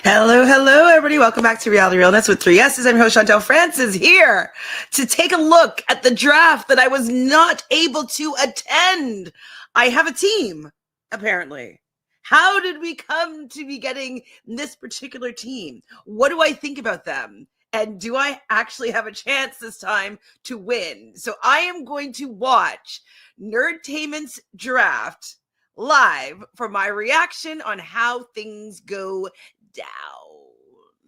Hello, hello, everybody. Welcome back to Reality Realness with 3 S's. I'm your host, Chantele Francis, here to take a look at the draft that I was not able to attend. I have a team, apparently. How did we come to be getting this particular team? What do I think about them? And do I actually have a chance this time to win? So I am going to watch Nerdtainment's draft live for my reaction on how things go down.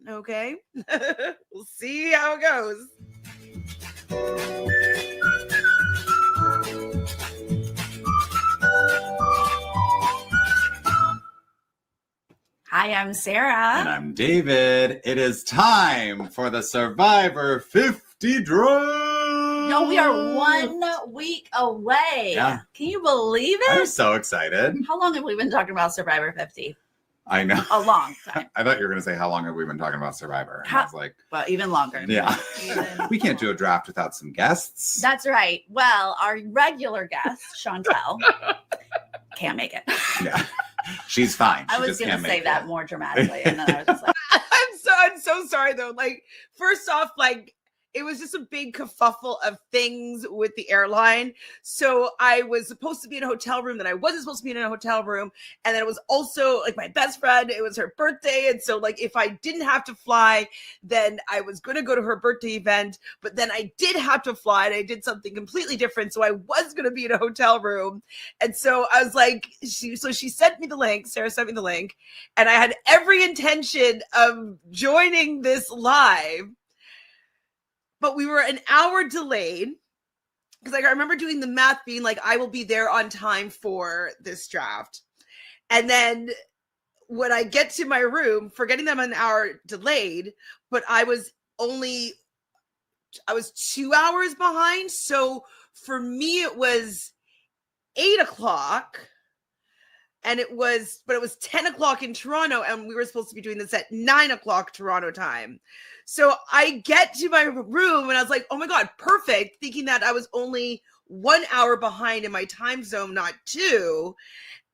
Okay? We'll see how it goes. Hi, I'm Sarah. And I'm David. It is time for the Survivor 50 draft. No, we are 1 week away. Yeah. Can you believe it? I'm so excited. How long have we been talking about Survivor 50? I know. A long time. I thought you were going to say, how long have we been talking about Survivor? And I was like, well, even longer. Yeah. We can't do a draft without some guests. That's right. Well, our regular guest, Chantele, can't make it. Yeah. She's fine. I was going to say that more dramatically. And then I was just like, I'm so sorry, though. Like, first off, like, it was just a big kerfuffle of things with the airline. So I was supposed to be in a hotel room, then I wasn't supposed to be in a hotel room. And then it was also like my best friend, it was her birthday. And so like, if I didn't have to fly, then I was going to go to her birthday event, but then I did have to fly and I did something completely different. So I was going to be in a hotel room. And so I was like, she sent me the link. Sarah sent me the link, and I had every intention of joining this live. But we were an hour delayed because like I remember doing the math being like, I will be there on time for this draft. And then when I get to my room, forgetting that I'm an hour delayed, but I was 2 hours behind. So for me, it was 8 o'clock. And it was 10 o'clock in Toronto, and we were supposed to be doing this at 9 o'clock Toronto time. So I get to my room and I was like, oh my God, perfect. Thinking that I was only 1 hour behind in my time zone, not 2.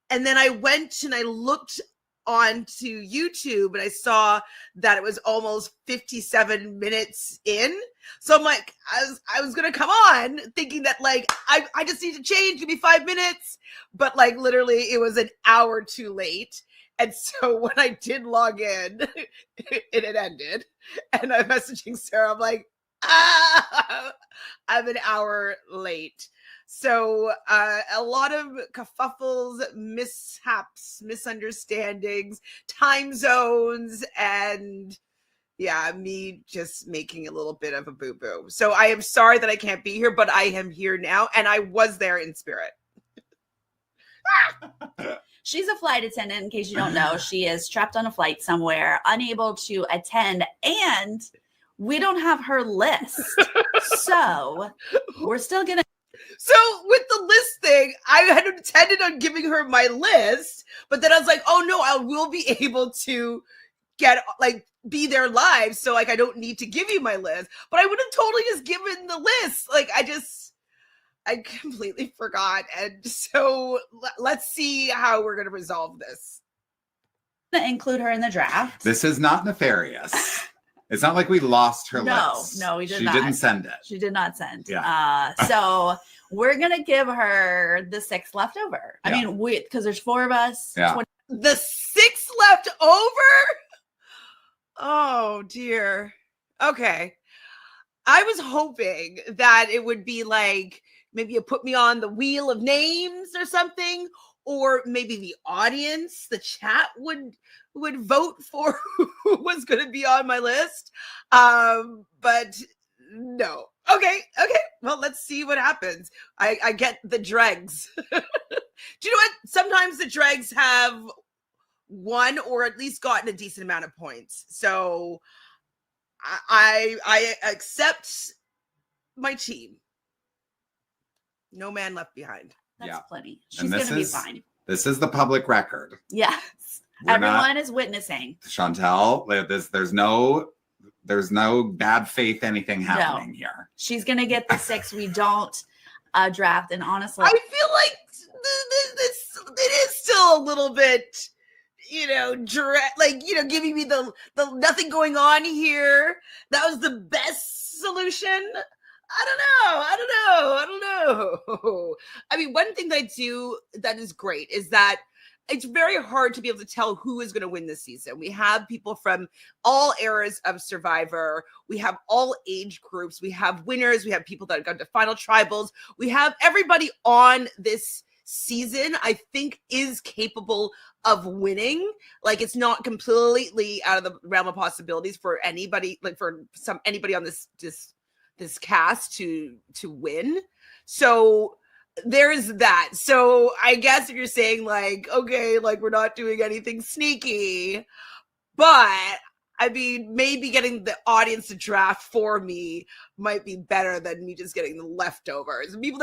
And then I went and I looked onto YouTube and I saw that it was almost 57 minutes in. So I'm like, I was going to come on thinking that like, I just need to change, give me 5 minutes. But like literally it was an hour too late. And so when I did log in, it had ended. And I'm messaging Sarah. I'm like, I'm an hour late. So a lot of kerfuffles, mishaps, misunderstandings, time zones, and yeah, me just making a little bit of a boo-boo. So I am sorry that I can't be here, but I am here now. And I was there in spirit. she's a flight attendant, in case you don't know. She is trapped on a flight somewhere, unable to attend, and we don't have her list. So we're still going to. So with the list thing, I had intended on giving her my list, but then I was like, oh no, I will be able to get be there live. So like, I don't need to give you my list, but I would have totally just given the list. Like I completely forgot. And so let's see how we're going to resolve this. Include her in the draft. This is not nefarious. It's not like we lost her list. No, we did she not. She didn't send it. She did not send. Yeah. So we're going to give her the 6 left over. I mean, because there's 4 of us. Yeah. The 6 left over? Oh, dear. Okay. I was hoping that it would be like, maybe you put me on the wheel of names or something, or maybe the audience, the chat would vote for who was going to be on my list. But no. Okay. Well, let's see what happens. I get the dregs. Do you know what? Sometimes the dregs have won or at least gotten a decent amount of points. So I accept my team. No man left behind. That's plenty. She's going to be fine. This is the public record. Yes. Everyone is witnessing. Chantele, there's no bad faith anything happening here. She's going to get the 6 we don't draft. And honestly, I feel like it is still a little bit giving me the nothing going on here. That was the best solution. I don't know. I mean, one thing that I do that is great is that it's very hard to be able to tell who is going to win this season. We have people from all eras of Survivor. We have all age groups. We have winners. We have people that have gone to final tribals. We have everybody on this season, I think, is capable of winning. Like, it's not completely out of the realm of possibilities for anybody, like for anybody on this cast to win. So there's that. So I guess if you're saying like, okay, like we're not doing anything sneaky, but I mean, maybe getting the audience to draft for me might be better than me just getting the leftovers. People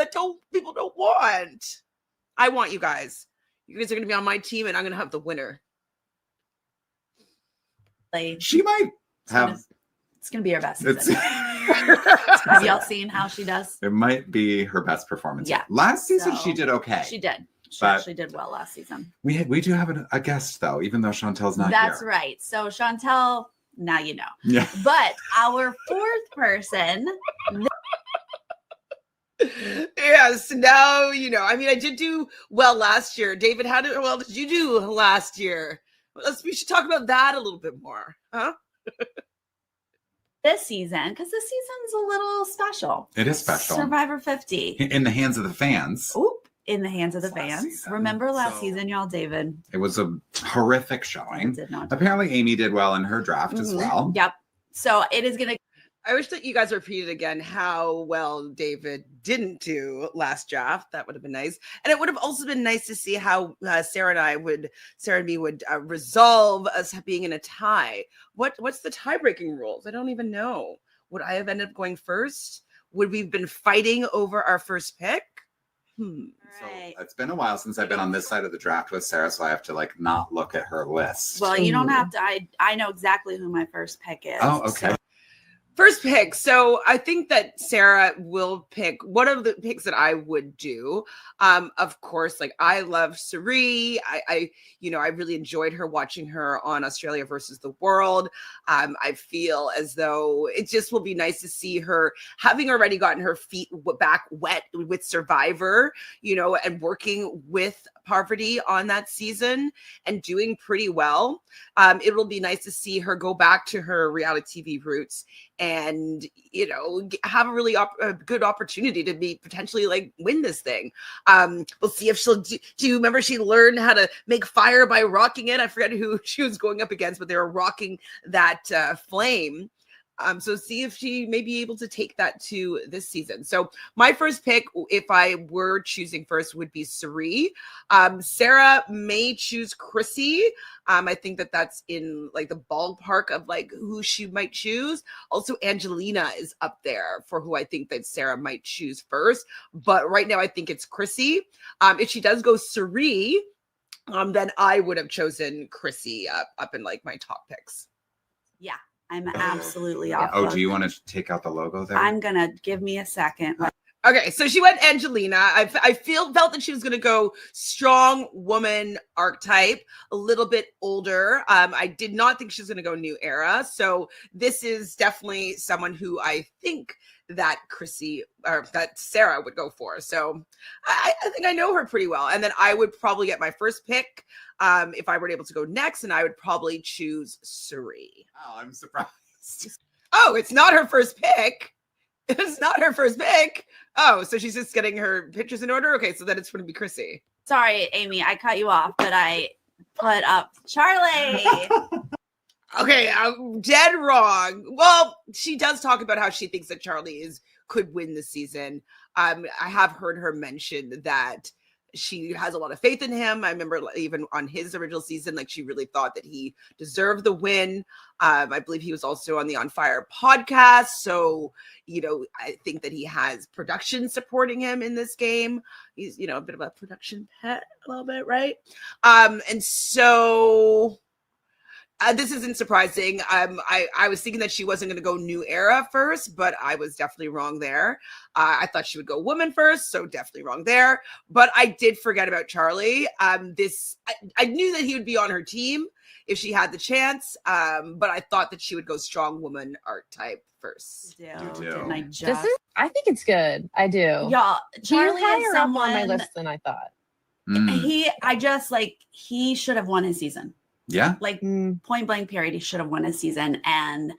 don't want. I want you guys. You guys are going to be on my team, and I'm going to have the winner. She might have. It's going to be her best season. Have y'all seen how she does? It might be her best performance. Yeah. Last season, she did okay. She did. She actually did well last season. We do have a guest, though, even though Chantel's not here. That's right. So Chantele, now you know. Yeah. But our fourth person... Yes, now you know. I mean, I did do well last year. David, how well did you do last year? We should talk about that a little bit more, huh? This season, because this season's a little special. It is special. Survivor 50. In the hands of the fans. Oop, in the hands of the fans. Season. Remember last season, y'all, David? It was a horrific showing. Did not. Apparently, Amy did well in her draft as well. Yep. So it is going to. I wish that you guys repeated again how well David didn't do last draft. That would have been nice. And it would have also been nice to see how Sarah and me would resolve us being in a tie. What's the tie-breaking rules? I don't even know. Would I have ended up going first? Would we have been fighting over our first pick? Right. So it's been a while since I've been on this side of the draft with Sarah, so I have to not look at her list. Well, you don't have to. I know exactly who my first pick is. Oh, okay. So. First pick. So I think that Sarah will pick one of the picks that I would do. Of course, like I love Cirie. I really enjoyed her watching her on Australia versus the World. I feel as though it just will be nice to see her having already gotten her feet back wet with Survivor, and working with Poverty on that season and doing pretty well. It will be nice to see her go back to her reality TV roots and have a really good opportunity to be potentially win this thing. We'll see if she'll do you remember she learned how to make fire by rocking it? I forget who she was going up against, but they were rocking that flame. So see if she may be able to take that to this season. So my first pick, if I were choosing first, would be Cirie. Sarah may choose Chrissy. I think that that's in the ballpark of who she might choose. Also, Angelina is up there for who I think that Sarah might choose first. But right now, I think it's Chrissy. If she does go Cirie, then I would have chosen Chrissy up in my top picks. Yeah. I'm absolutely off. Oh, do you want to take out the logo there? I'm gonna give me a second. Okay, so she went Angelina. I felt that she was going to go strong woman archetype, a little bit older. I did not think she was going to go new era. So this is definitely someone who I think that that Sarah would go for. So I think I know her pretty well. And then I would probably get my first pick if I were able to go next, and I would probably choose Cirie. Oh, I'm surprised. Oh, it's not her first pick. It's not her first pick. Oh, so she's just getting her pictures in order? Okay, so then it's going to be Chrissy. Sorry, Amy, I cut you off, but I put up Charlie. Okay, I'm dead wrong. Well, she does talk about how she thinks that Charlie could win this season. I have heard her mention that she has a lot of faith in him. I remember even on his original season, she really thought that he deserved the win. I believe he was also on the On Fire podcast. So, I think that he has production supporting him in this game. He's, a bit of a production pet a little bit, right? And so This isn't surprising. I was thinking that she wasn't going to go new era first, but I was definitely wrong there. I thought she would go woman first, so definitely wrong there. But I did forget about Charlie. I knew that he would be on her team if she had the chance, but I thought that she would go strong woman archetype first. Didn't I just? I think it's good. I do. Yeah, Charlie is someone on my list than I thought. He should have won his season. Yeah. Like point blank period, he should have won his season. And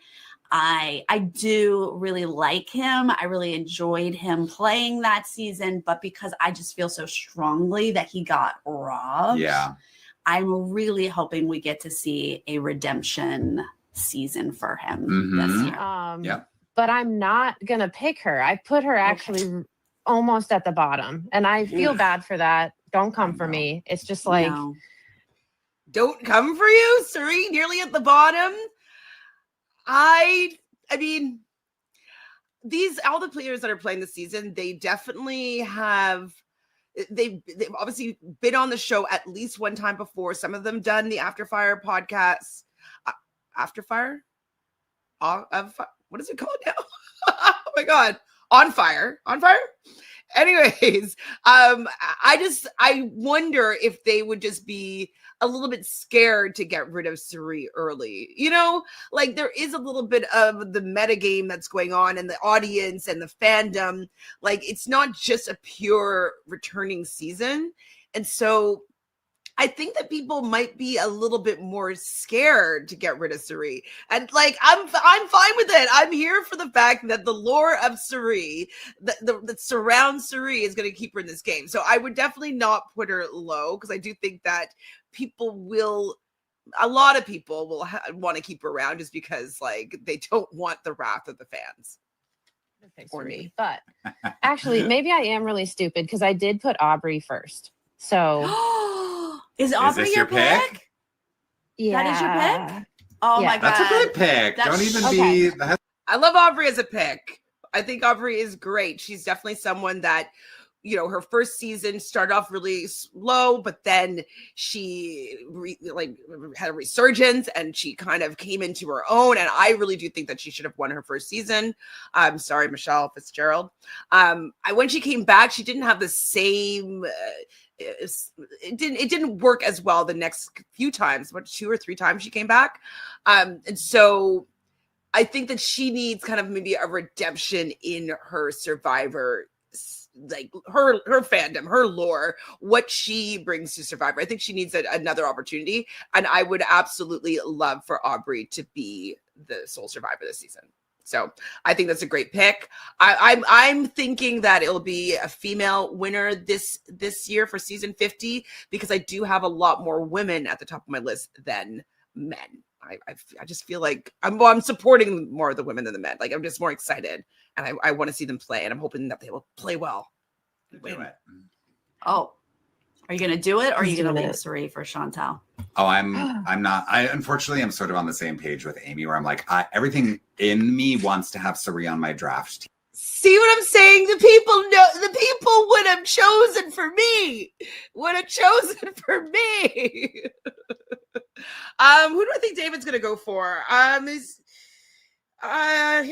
I do really like him. I really enjoyed him playing that season, but because I just feel so strongly that he got robbed. Yeah. I'm really hoping we get to see a redemption season for him this year. Yeah. But I'm not gonna pick her. I put her actually almost at the bottom, and I feel bad for that. Don't come for me. It's just like. No. Don't come for you, Cirie, nearly at the bottom. I mean, all the players that are playing this season, they definitely have. They've obviously been on the show at least one time before. Some of them done the After Fire podcast. After Fire? What is it called now? Oh my God. On Fire. Anyways, I wonder if they would just be a little bit scared to get rid of Cirie early. You know, like there is a little bit of the metagame that's going on and the audience and the fandom. Like it's not just a pure returning season. And so I think that people might be a little bit more scared to get rid of Cirie. And like, I'm fine with it. I'm here for the fact that the lore of Cirie, that surrounds Cirie is going to keep her in this game. So I would definitely not put her low because I do think that a lot of people will want to keep her around just because like they don't want the wrath of the fans. For me. But actually, maybe I am really stupid because I did put Aubry first. So is Aubry your pick? Yeah. That is your pick? Oh my God. That's a great pick. Don't even be. I love Aubry as a pick. I think Aubry is great. She's definitely someone that, you know, her first season started off really slow, but then she had a resurgence and she kind of came into her own. And I really do think that she should have won her first season. I'm sorry, Michelle Fitzgerald. When she came back, she didn't have the same. It didn't work as well the next few times. What, 2 or 3 times she came back, and so I think that she needs kind of maybe a redemption in her Survivor. Like her fandom, her lore, what she brings to Survivor. I think she needs another opportunity. And I would absolutely love for Aubry to be the sole survivor this season. So I think that's a great pick. I'm thinking that it'll be a female winner this year for season 50, because I do have a lot more women at the top of my list than men. I just feel like I'm supporting more of the women than the men. Like I'm just more excited, and I want to see them play, and I'm hoping that they will play well. Do it. Oh, are you gonna do it, or are you gonna doing leave it. Cirie for Chantele? Oh, I'm not. I unfortunately am sort of on the same page with Amy, where I'm like, everything in me wants to have Cirie on my draft team. See what I'm saying? The people would have chosen for me. Who do I think David's gonna go for? I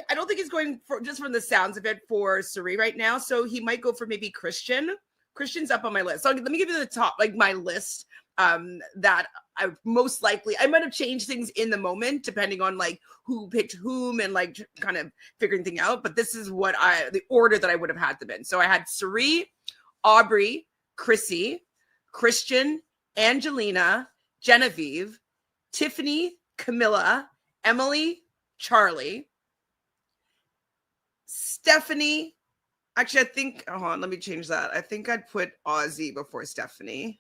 don't think he's going for, just from the sounds of it, for Cirie right now. So he might go for maybe Christian. Christian's up on my list. So let me give you the top, like my list that I most likely, I might have changed things in the moment depending on like who picked whom and like kind of figuring things out. But this is what the order that I would have had them in. So I had Cirie, Aubry, Chrissy, Christian, Angelina, Genevieve, Tiffany, Camilla, Emily, Charlie, Stephanie. Actually, I think, hold on, let me change that. I think I'd put Ozzy before Stephanie.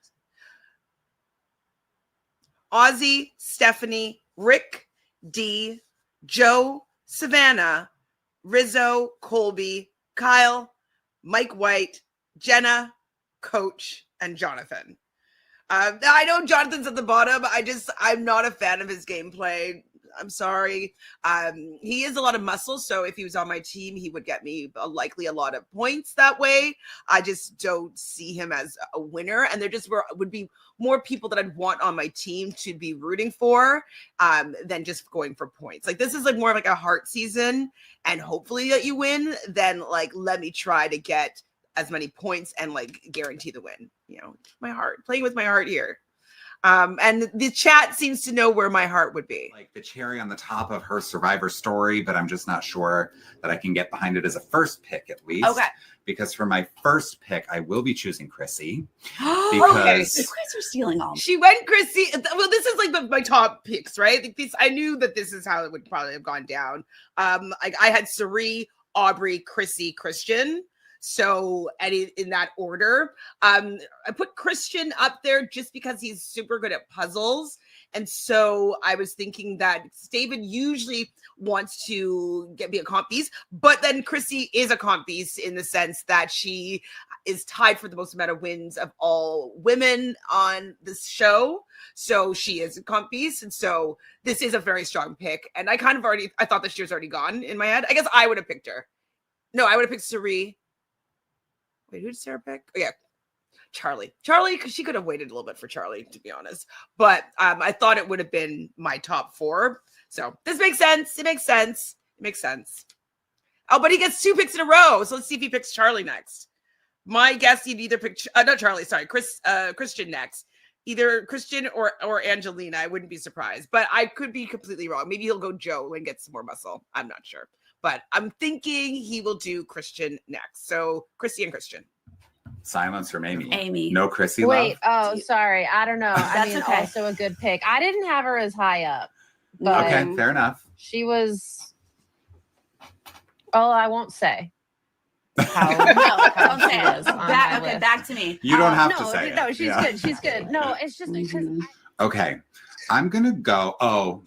Ozzy, Stephanie, Rick, Dee, Joe, Savannah, Rizzo, Colby, Kyle, Mike White, Jenna, Coach, and Jonathan. I know Jonathan's at the bottom. I'm not a fan of his gameplay. I'm sorry. He is a lot of muscle, so if he was on my team, he would get me likely a lot of points that way. I just don't see him as a winner, and there just would be more people that I'd want on my team to be rooting for than just going for points. Like this is like more of like a heart season, and hopefully that you win, then like let me try to get as many points and like guarantee the win. You know, my heart, playing with my heart here. And the chat seems to know where my heart would be. Like the cherry on the top of her Survivor story, but I'm just not sure that I can get behind it as a first pick at least. Okay. Because for my first pick, I will be choosing Chrissy. Okay. Because You guys are stealing all. She went Chrissy. Well, this is like my top picks, right? Like I knew that this is how it would probably have gone down. Like I had Cirie, Aubry, Chrissy, Christian. So in that order, I put Christian up there just because he's super good at puzzles. And so I was thinking that David usually wants to be a comp beast, but then Chrissy is a comp beast in the sense that she is tied for the most amount of wins of all women on this show. So she is a comp beast. And so this is a very strong pick. And I kind of I thought that she was already gone in my head. I guess I would have picked her. No, I would have picked Cirie. Wait, who did Sarah pick? Oh, yeah, Charlie, because she could have waited a little bit for Charlie, to be honest. But I thought it would have been my top 4. So this makes sense. It makes sense. Oh, but he gets 2 picks in a row. So let's see if he picks Charlie next. My guess, he'd either pick not Charlie, sorry, Christian next. Either Christian or Angelina. I wouldn't be surprised, but I could be completely wrong. Maybe he'll go Joe and get some more muscle. I'm not sure. But I'm thinking he will do Christian next. So Chrissy and Christian. silence from Amy. Amy. No Chrissy Wait, love? sorry. I don't know. I mean, okay. also a good pick. I didn't have her as high up. But Okay, fair enough. she was. Oh, I won't say. How, Don't say she it. was on my Okay, list. back to me. You don't have no, to say it. No, she's Yeah. good. She's good. No, it's just because. Okay, I'm going to go. Oh,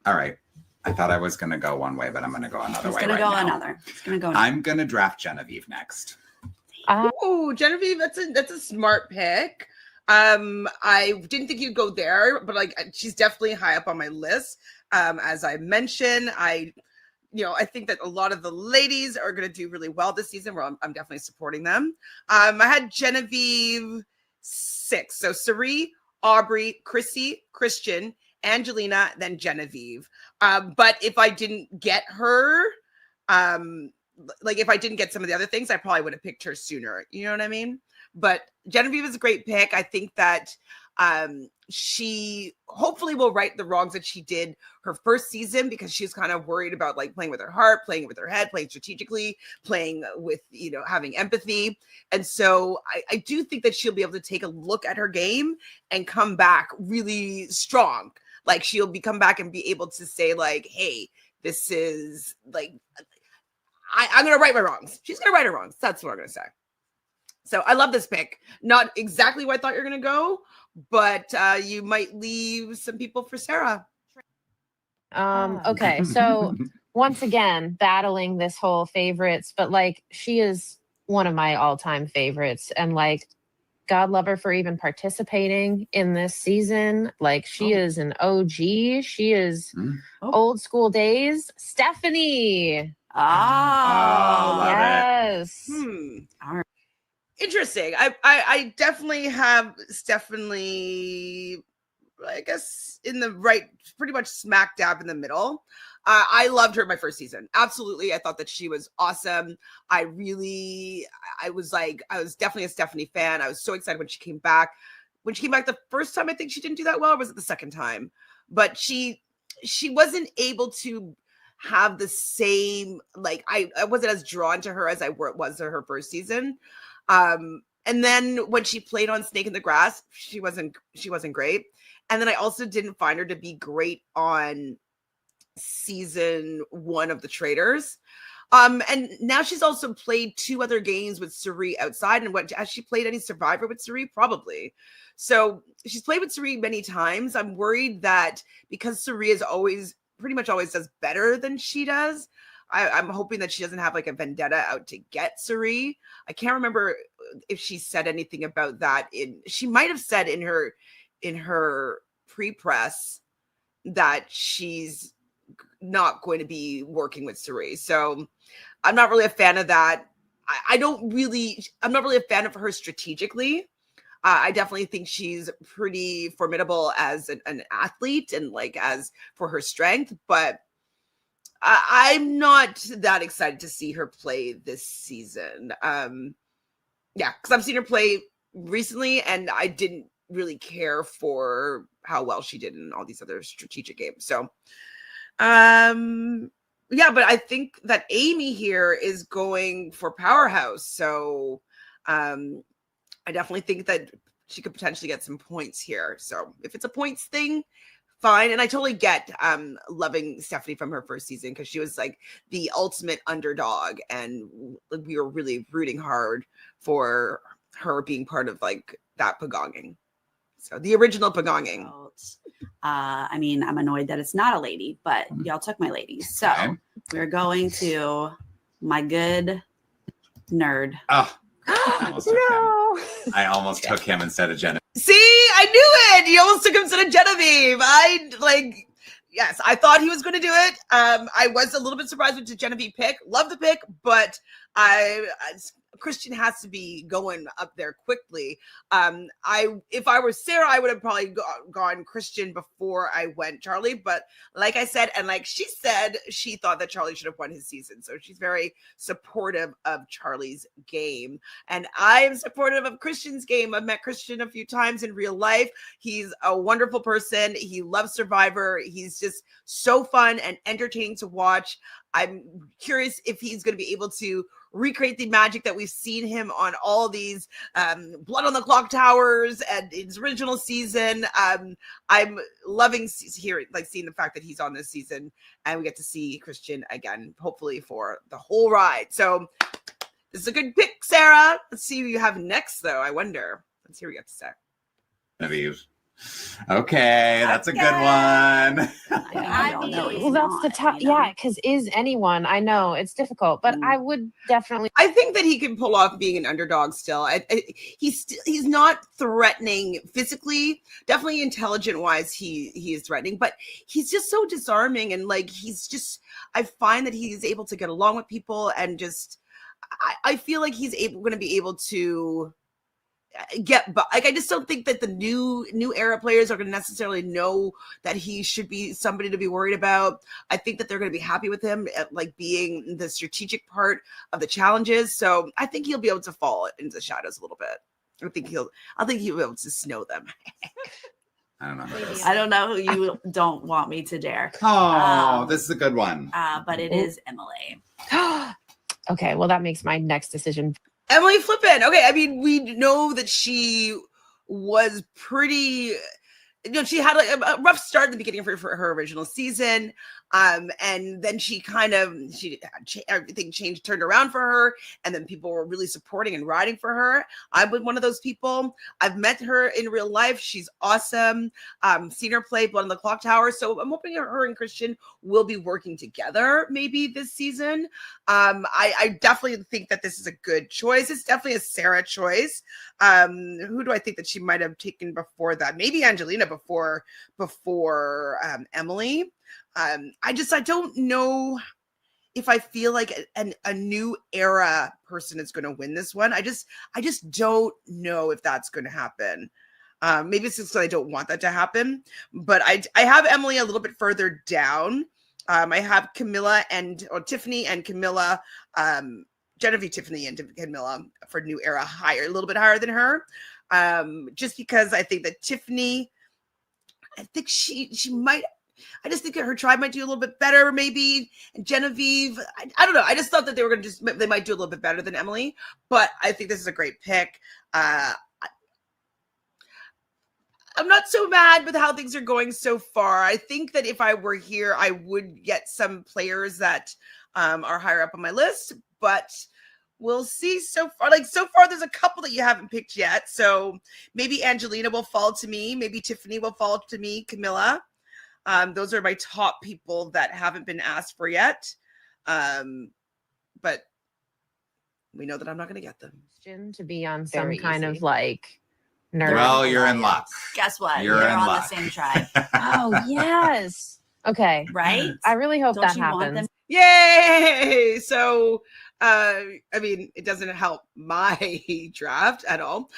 all right. I thought I was going to go one way, but I'm going to go another He's way gonna right go now. another. He's gonna go. I'm going to draft Genevieve next. Oh, Genevieve, that's a smart pick. I didn't think you'd go there, but like she's definitely high up on my list. As I mentioned, I think that a lot of the ladies are going to do really well this season. Where I'm definitely supporting them. I had Genevieve 6, so Cirie, Aubry, Chrissy, Christian, Angelina, then Genevieve. But if I didn't get her, like if I didn't get some of the other things, I probably would have picked her sooner. You know what I mean? But Genevieve is a great pick. I think that she hopefully will right the wrongs that she did her first season, because she was kind of worried about like playing with her heart, playing with her head, playing strategically, playing with, having empathy. And so I do think that she'll be able to take a look at her game and come back really strong. Like she'll come back and be able to say like, hey, this is like, I'm going to right my wrongs. She's going to right her wrongs. That's what I'm going to say. So I love this pick. Not exactly where I thought you were going to go, but you might leave some people for Sarah. Okay, so once again, battling this whole favorites, but like she is one of my all-time favorites, and like God love her for even participating in this season. Like she is an OG. She is old school days. Stephanie. Oh, yes. All right. Interesting. I definitely have Stephanie, I guess, in the right, pretty much smack dab in the middle. I loved her in my first season. Absolutely. I thought that she was awesome. I was definitely a Stephanie fan. I was so excited when she came back. When she came back the first time, I think she didn't do that well, or was it the second time? But she wasn't able to have the same, like, I wasn't as drawn to her as I was to her first season. And then when she played on Snake in the Grass, she wasn't great. And then I also didn't find her to be great on season 1 of The Traitors. And now she's also played 2 other games with Cirie outside. And has she played any Survivor with Cirie? Probably. So she's played with Cirie many times. I'm worried that because Cirie is pretty much always does better than she does, I'm hoping that she doesn't have like a vendetta out to get Cirie. I can't remember if she said anything about that. She might have said in her pre-press that she's not going to be working with Cirie. So I'm not really a fan of that. I'm not really a fan of her strategically. I definitely think she's pretty formidable as an athlete and like as for her strength, but I'm not that excited to see her play this season. Yeah, because I've seen her play recently and I didn't really care for how well she did in all these other strategic games. So, yeah, but I think that Amy here is going for powerhouse. So, I definitely think that she could potentially get some points here. So if it's a points thing, fine. And I totally get loving Stephanie from her first season because she was like the ultimate underdog. And we were really rooting hard for her being part of like that pagonging. So the original pagonging. I mean, I'm annoyed that it's not a lady, but y'all took my ladies. So we're going to my good nerd. Oh. No. I almost took him instead of Genevieve. See, I knew it. You almost took him instead of Genevieve. Yes, I thought he was going to do it. I was a little bit surprised with the Genevieve pick. Love the pick, but Christian has to be going up there quickly. If I were Sarah, I would have probably gone Christian before I went Charlie. But like I said, and like she said, she thought that Charlie should have won his season. So she's very supportive of Charlie's game. And I am supportive of Christian's game. I've met Christian a few times in real life. He's a wonderful person. He loves Survivor. He's just so fun and entertaining to watch. I'm curious if he's going to be able to recreate the magic that we've seen him on all these Blood on the Clock Towers and his original season. I'm loving seeing the fact that he's on this season and we get to see Christian again, hopefully for the whole ride. So this is a good pick, Sarah. Let's see who you have next, though. I wonder. Let's hear what you have to say. Genevieve. Okay, that's a good one. I mean, well, that's the top. Yeah, because is anyone? I know it's difficult, but I would definitely. I think that he can pull off being an underdog still. He's not threatening physically. Definitely intelligent wise, he is threatening, but he's just so disarming and like he's just. I find that he's able to get along with people and just. I feel like he's going to be able to. I just don't think that the new era players are going to necessarily know that he should be somebody to be worried about. I think that they're going to be happy with him at like being the strategic part of the challenges. So I think he'll be able to fall into the shadows a little bit. I think he'll be able to snow them. I don't know. I don't know who you don't want me to dare. Oh, this is a good one. But it is Emily. Okay, well that makes my next decision. Emily Flippin. Okay, I mean, we know that she was pretty, she had a rough start at the beginning of her original season. And then everything turned around for her. And then people were really supporting and riding for her. I'm one of those people. I've met her in real life. She's awesome. Seen her play Blood on the Clock Tower. So I'm hoping her and Christian will be working together maybe this season. I definitely think that this is a good choice. It's definitely a Sarah choice. Who do I think that she might have taken before that? Maybe Angelina before Emily. I don't know if I feel like a new era person is going to win this one. I just don't know if that's going to happen. Maybe it's just because I don't want that to happen, but I have Emily a little bit further down. I have Tiffany and Camilla, Genevieve, Tiffany and Camilla for new era higher, a little bit higher than her. Just because I think that Tiffany, I think she might. I just think that her tribe might do a little bit better, maybe. And Genevieve, I don't know. I just thought that they might do a little bit better than Emily. But I think this is a great pick. I'm not so mad with how things are going so far. I think that if I were here, I would get some players that are higher up on my list. But we'll see so far. There's a couple that you haven't picked yet. So maybe Angelina will fall to me. Maybe Tiffany will fall to me. Camilla. Those are my top people that haven't been asked for yet. But we know that I'm not going to get them. To be on some kind of like Nerd. Well, you're in luck. Guess what? You're in on luck. the same tribe, Oh, yes. Okay. right? I really hope Don't that you want happens. them? Yay! So, I mean, it doesn't help my draft at all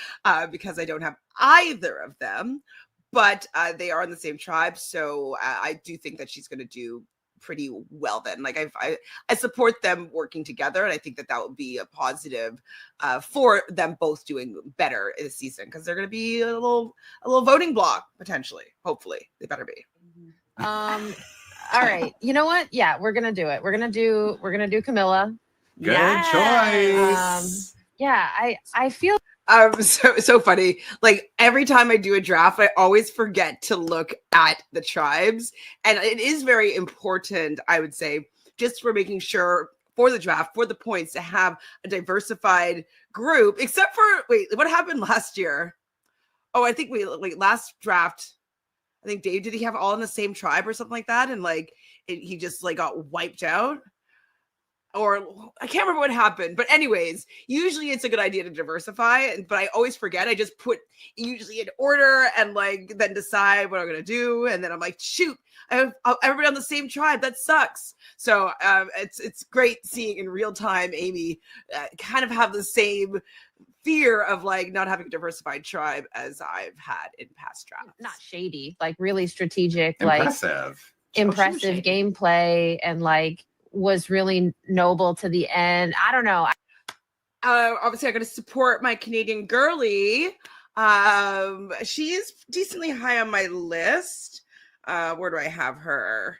because I don't have either of them, but they are in the same tribe. So I do think that she's going to do pretty well then. Like I support them working together, and I think that that would be a positive for them both doing better this season because they're going to be a little voting block potentially. Hopefully, they better be. All right. You know what? Yeah, we're gonna do it. We're gonna do Camilla. Good Yes. choice. Yeah, I feel So funny. Like every time I do a draft, I always forget to look at the tribes, and it is very important, I would say, just for making sure for the draft, for the points, to have a diversified group. Except for what happened last year? Oh, I think last draft. I think Dave, did he have all in the same tribe or something like that? And he just got wiped out. Or I can't remember what happened, but anyways, usually it's a good idea to diversify, but I always forget. I just put usually in order and then decide what I'm going to do. And then I'm like, shoot, I have everybody on the same tribe. That sucks. So it's great seeing in real time, Amy kind of have the same fear of not having a diversified tribe as I've had in past drafts. not shady, really strategic, Impressive. impressive gameplay, and was really noble to the end. I don't know. Obviously, I'm going to support my Canadian girly. She is decently high on my list. Where do I have her?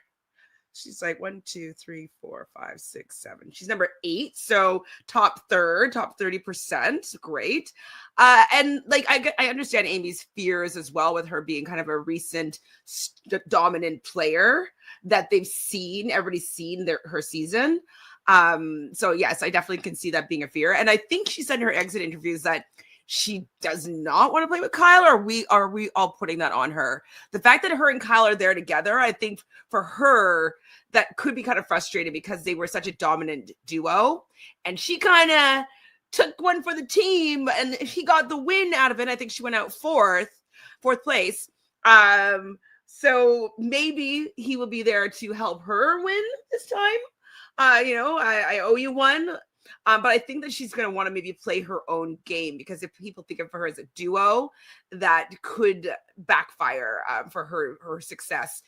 She's 1, 2, 3, 4, 5, 6, 7. She's number 8. So top third, top 30%. Great. And I understand Amy's fears as well with her being kind of a recent dominant player that everybody's seen her season. So yes, I definitely can see that being a fear. And I think she said in her exit interviews that she does not want to play with Kyle, or are we all putting that on her? The fact that her and Kyle are there together, I think for her, that could be kind of frustrating because they were such a dominant duo. And she kind of took one for the team and he got the win out of it. I think she went out fourth place. So maybe he will be there to help her win this time. I owe you one. But I think that she's going to want to maybe play her own game, because if people think of her as a duo, that could backfire for her success.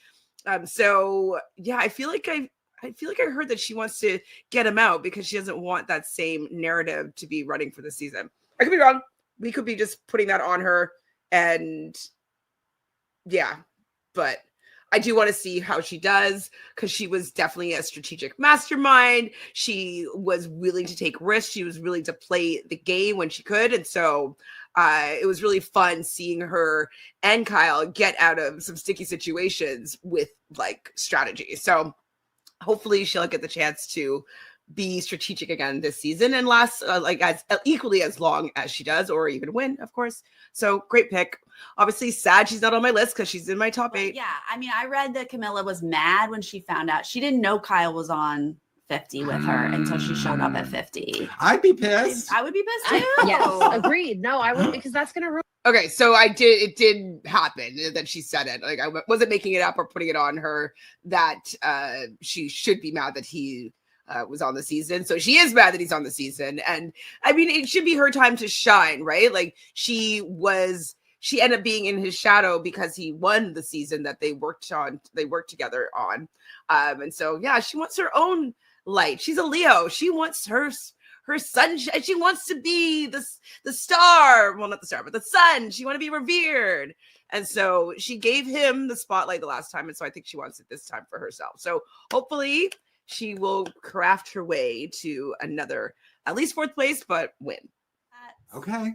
So yeah, I feel like I heard that she wants to get him out because she doesn't want that same narrative to be running for the season. I could be wrong. We could be just putting that on her, and yeah, but I do want to see how she does, because she was definitely a strategic mastermind. She was willing to take risks. She was willing to play the game when she could. And so it was really fun seeing her and Kyle get out of some sticky situations with strategy. So hopefully she'll get the chance to be strategic again this season and last as equally as long as she does, or even win, of course. So great pick. Obviously sad she's not on my list because she's in my top 8. Yeah, I mean, I read that Camilla was mad when she found out. She didn't know Kyle was on 50 with her until she showed up at 50. I'd be pissed. I would be pissed too. Yes, agreed. No, I would, because that's gonna ruin. Okay, so it did happen that she said it. I wasn't making it up or putting it on her that she should be mad that he was on the season. So she is mad that he's on the season. And I mean, it should be her time to shine, right? She ended up being in his shadow because he won the season that they worked together on. And so, yeah, she wants her own light. She's a Leo. She wants her sun. She wants to be the star. Well, not the star, but the sun. She want to be revered. And so she gave him the spotlight the last time. And so I think she wants it this time for herself. So hopefully she will craft her way to another, at least 4th place, but win. Okay.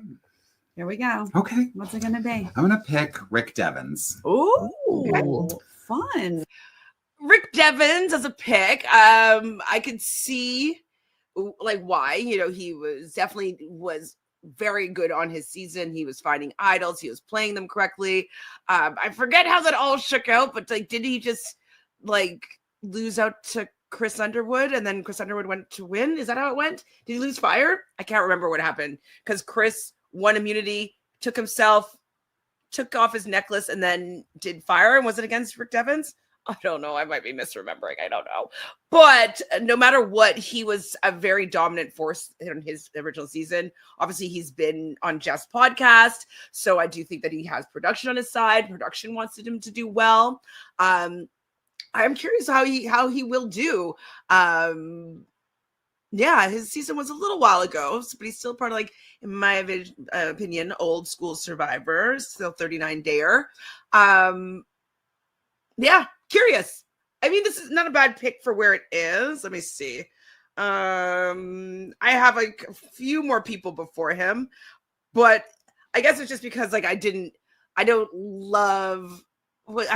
Here we go. Okay. What's it going to be? I'm going to pick Rick Devens. Ooh, fun. Rick Devens as a pick. I could see why. He was definitely very good on his season. He was finding idols. He was playing them correctly. I forget how that all shook out, but did he just lose out to Chris Underwood, and then Chris Underwood went to win? Is that how it went? Did he lose fire? I can't remember what happened, because Chris won immunity, took himself took off his necklace and then did fire, and was it against Rick Devens? I don't know. I might be misremembering. I don't know. But no matter what, he was a very dominant force in his original season. Obviously, he's been on Jeff's podcast, so I do think that he has production on his side. Production wants him to do well. I'm curious how he will do. Yeah, his season was a little while ago, but he's still part of, like, in my opinion, old school Survivor, still 39-dayer. Yeah, curious. I mean, this is not a bad pick for where it is. Let me see. I have like a few more people before him, but I guess it's just because like I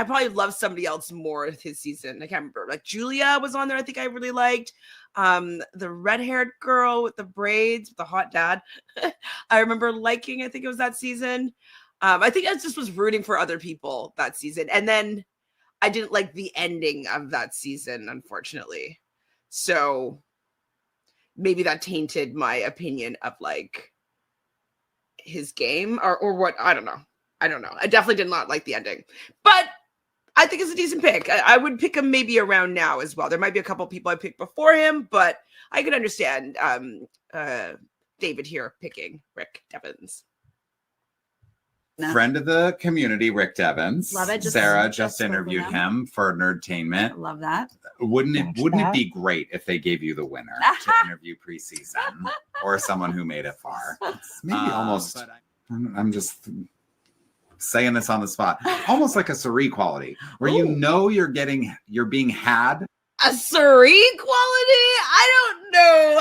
probably love somebody else more his season. I can't remember. Like Julia was on there. I think I really liked the red-haired girl with the braids, with the hot dad. I remember liking. I think it was that season. I think I just was rooting for other people that season, and then I didn't like the ending of that season, unfortunately. So maybe that tainted my opinion of like his game or what. I don't know. I definitely did not like the ending, but I think it's a decent pick. I would pick him maybe around now as well. There might be a couple people I picked before him, but I could understand David here picking Rick Devens. No. Friend of the community, Rick Devens. Love it. Sarah just interviewed him for Nerdtainment. I love that. Wouldn't it be great if they gave you the winner to interview preseason or someone who made it far? Maybe almost. I'm just saying this on the spot. Almost like a Cirie quality, where you know you're being had. A Cirie quality? I don't know.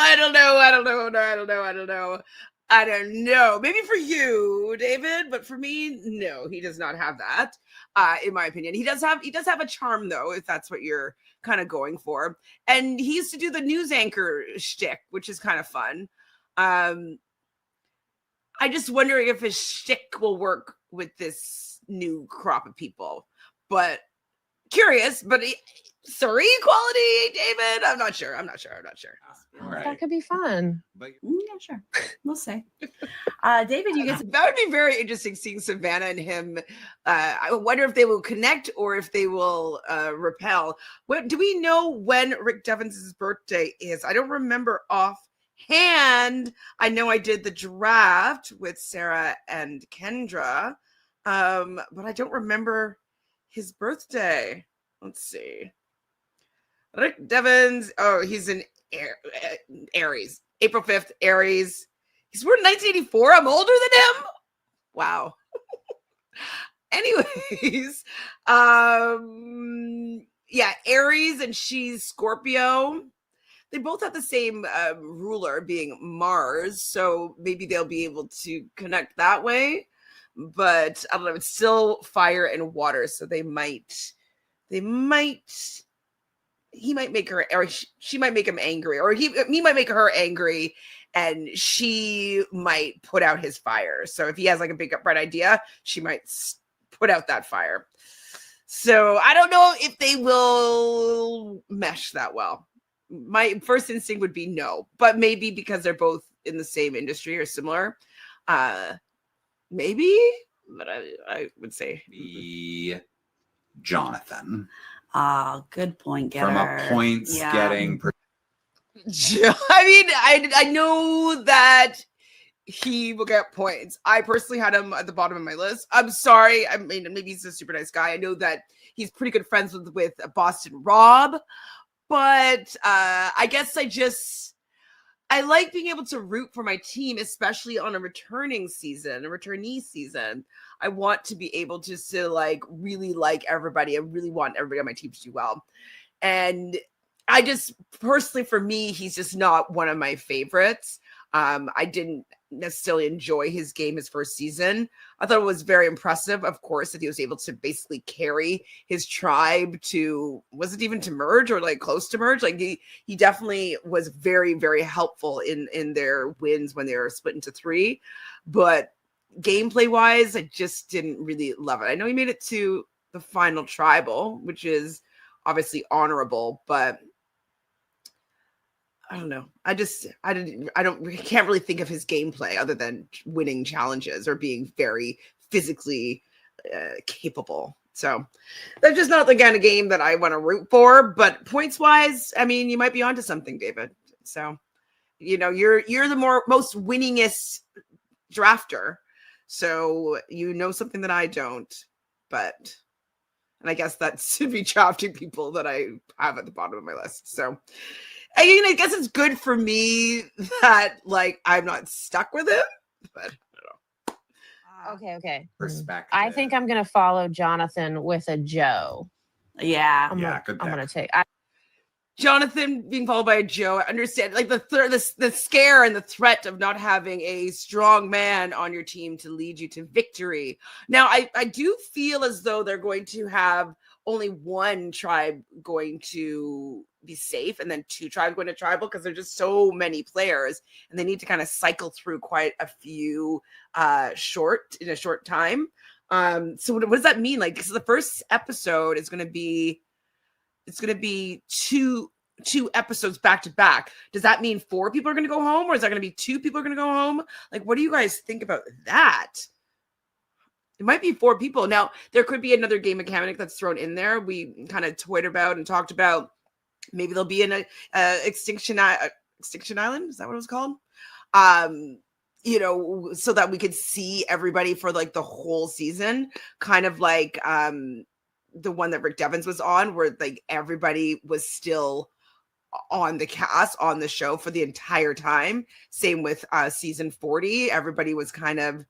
Maybe for you, David, but for me, no, he does not have that. In my opinion, he does have a charm though, if that's what you're kind of going for. And he used to do the news anchor shtick, which is kind of fun. I just wonder if his shtick will work with this new crop of people. But curious, but Cirie quality, David? I'm not sure. Right. That could be fun. But Yeah, sure. We'll see. David, you get to. That would be very interesting seeing Savannah and him. I wonder if they will connect or if they will repel. Do we know when Rick Devens' birthday is? I don't remember offhand. I know I did the draft with Sarah and Kendra, but I don't remember his birthday. Let's see. Rick Devens. Oh, he's in Aries. April 5th, Aries. He's born in 1984. I'm older than him. Wow. Anyways, yeah, Aries, and she's Scorpio. They both have the same ruler, being Mars, so maybe they'll be able to connect that way. But I don't know. It's still fire and water, so he might make her, or she might make him angry, or he might make her angry, and she might put out his fire. So if he has like a big bright idea, she might put out that fire. So I don't know if they will mesh that well. My first instinct would be no, but maybe because they're both in the same industry or similar, maybe. But I would say Jonathan. Good point getter. From a points getting. I mean, I know that he will get points. I personally had him at the bottom of my list. I'm sorry. I mean, maybe he's a super nice guy. I know that he's pretty good friends with Boston Rob, but I guess I like being able to root for my team, especially on a returnee season. I want to be able to like really like everybody. I really want everybody on my team to do well. And I just personally, for me, he's just not one of my favorites. I didn't necessarily enjoy his game his first season. I thought it was very impressive, of course, that he was able to basically carry his tribe to, was it even to merge or like close to merge? Like he definitely was very, very helpful in their wins when they were split into 3. But gameplay wise, I just didn't really love it. I know he made it to the final tribal, which is obviously honorable, but I don't know. I can't really think of his gameplay other than winning challenges or being very physically capable. So that's just not the kind of game that I want to root for. But points wise, I mean, you might be onto something, David. So, you know, you're the most winningest drafter. So you know something that I don't. But, and I guess that should be drafting people that I have at the bottom of my list. So, I mean, I guess it's good for me that like I'm not stuck with him. But Okay. Respect. I think I'm gonna follow Jonathan with a Joe. Yeah. I'm gonna take. Jonathan being followed by a Joe. I understand, like the scare and the threat of not having a strong man on your team to lead you to victory. Now, I do feel as though they're going to have only one tribe going to be safe and then two tribes going to tribal because there's just so many players and they need to kind of cycle through quite a few in a short time. So what does that mean? Like, because the first episode is going to be two episodes back to back. Does that mean 4 people are going to go home, or is that going to be 2 people are going to go home? Like, what do you guys think about that? It might be 4 people. Now, there could be another game mechanic that's thrown in there. We kind of toyed about and talked about maybe there'll be an Extinction Island. Is that what it was called? You know, so that we could see everybody for like the whole season, kind of like the one that Rick Devens was on, where like everybody was still on the cast, on the show for the entire time. Same with season 40. Everybody was kind of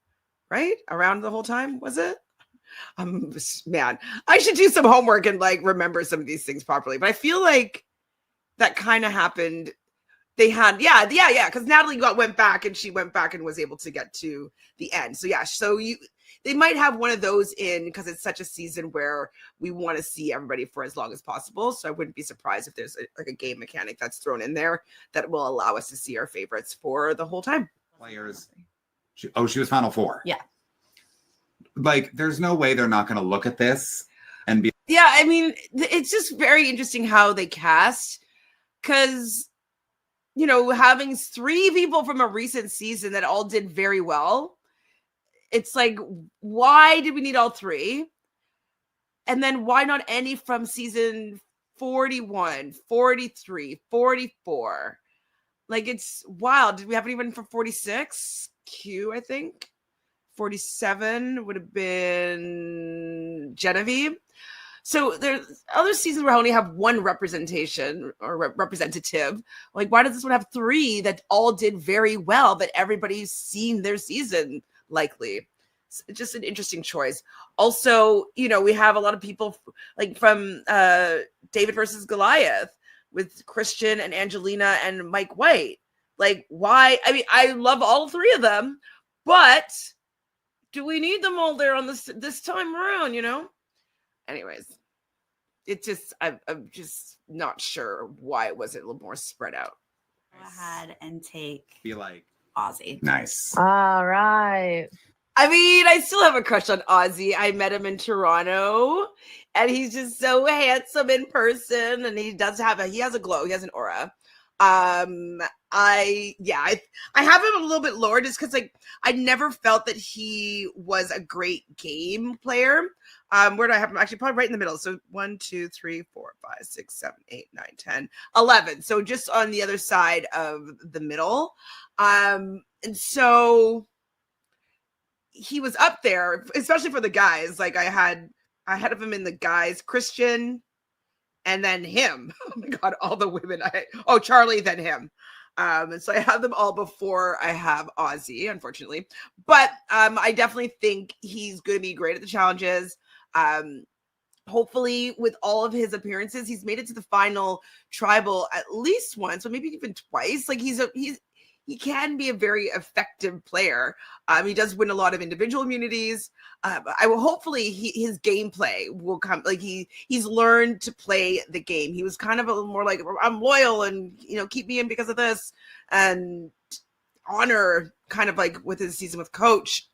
right around the whole time, was it? Man, I should do some homework and like remember some of these things properly. But I feel like that kind of happened. They had, yeah, because Natalie went back and was able to get to the end. So yeah, so they might have one of those in because it's such a season where we want to see everybody for as long as possible. So I wouldn't be surprised if there's like a game mechanic that's thrown in there that will allow us to see our favorites for the whole time. Players. She was Final Four. Yeah. Like, there's no way they're not going to look at this and be. Yeah, I mean, it's just very interesting how they cast because, you know, having 3 people from a recent season that all did very well. It's like, why did we need all 3? And then why not any from season 41, 43, 44? Like, it's wild. Did we have anyone for 46? Q, I think. 47 would have been Genevieve. So there's other seasons where I only have 1 representation or representative. Like, why does this one have 3 that all did very well, that everybody's seen their season likely? It's just an interesting choice. Also, you know, we have a lot of people like from David versus Goliath with Christian and Angelina and Mike White. Like, why? I mean, I love all 3 of them, but do we need them all there on this time around, you know? Anyways, I'm just not sure why it wasn't a little more spread out. Go ahead and be like Ozzy. Nice. All right. I mean, I still have a crush on Ozzy. I met him in Toronto, and he's just so handsome in person, and he has a glow. He has an aura. I have him a little bit lower just because like I never felt that he was a great game player. Where do I have him? Actually, probably right in the middle. So 1, 2, 3, 4, 5, 6, 7, 8, 9, 10, 11. So just on the other side of the middle. And so he was up there, especially for the guys. Like I had of him in the guys, Christian, and then him. Oh my God, all the women. Charlie, then him. And so I have them all before I have Ozzy, unfortunately. But I definitely think he's going to be great at the challenges. Hopefully, with all of his appearances, he's made it to the final tribal at least once, or maybe even twice. Like he can be a very effective player. He does win a lot of individual immunities. I will hopefully his gameplay will come. Like he's learned to play the game. He was kind of a little more like, I'm loyal and, you know, keep me in because of this, and honor kind of like with his season with coach.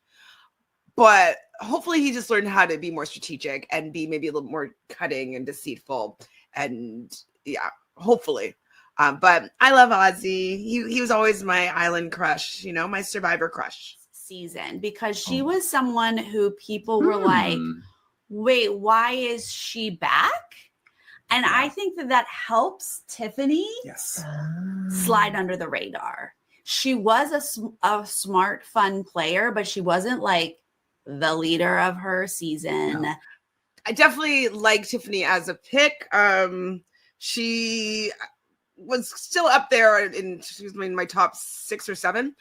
But hopefully he just learned how to be more strategic and be maybe a little more cutting and deceitful. And yeah, hopefully. But I love Ozzy. He was always my island crush, you know, my survivor crush. season because she was someone who people were like, wait, why is she back? And I think that helps Tiffany slide under the radar. She was a smart, fun player, but she wasn't like the leader of her season. No. I definitely like Tiffany as a pick. She was still up there she was in my top 6 or 7.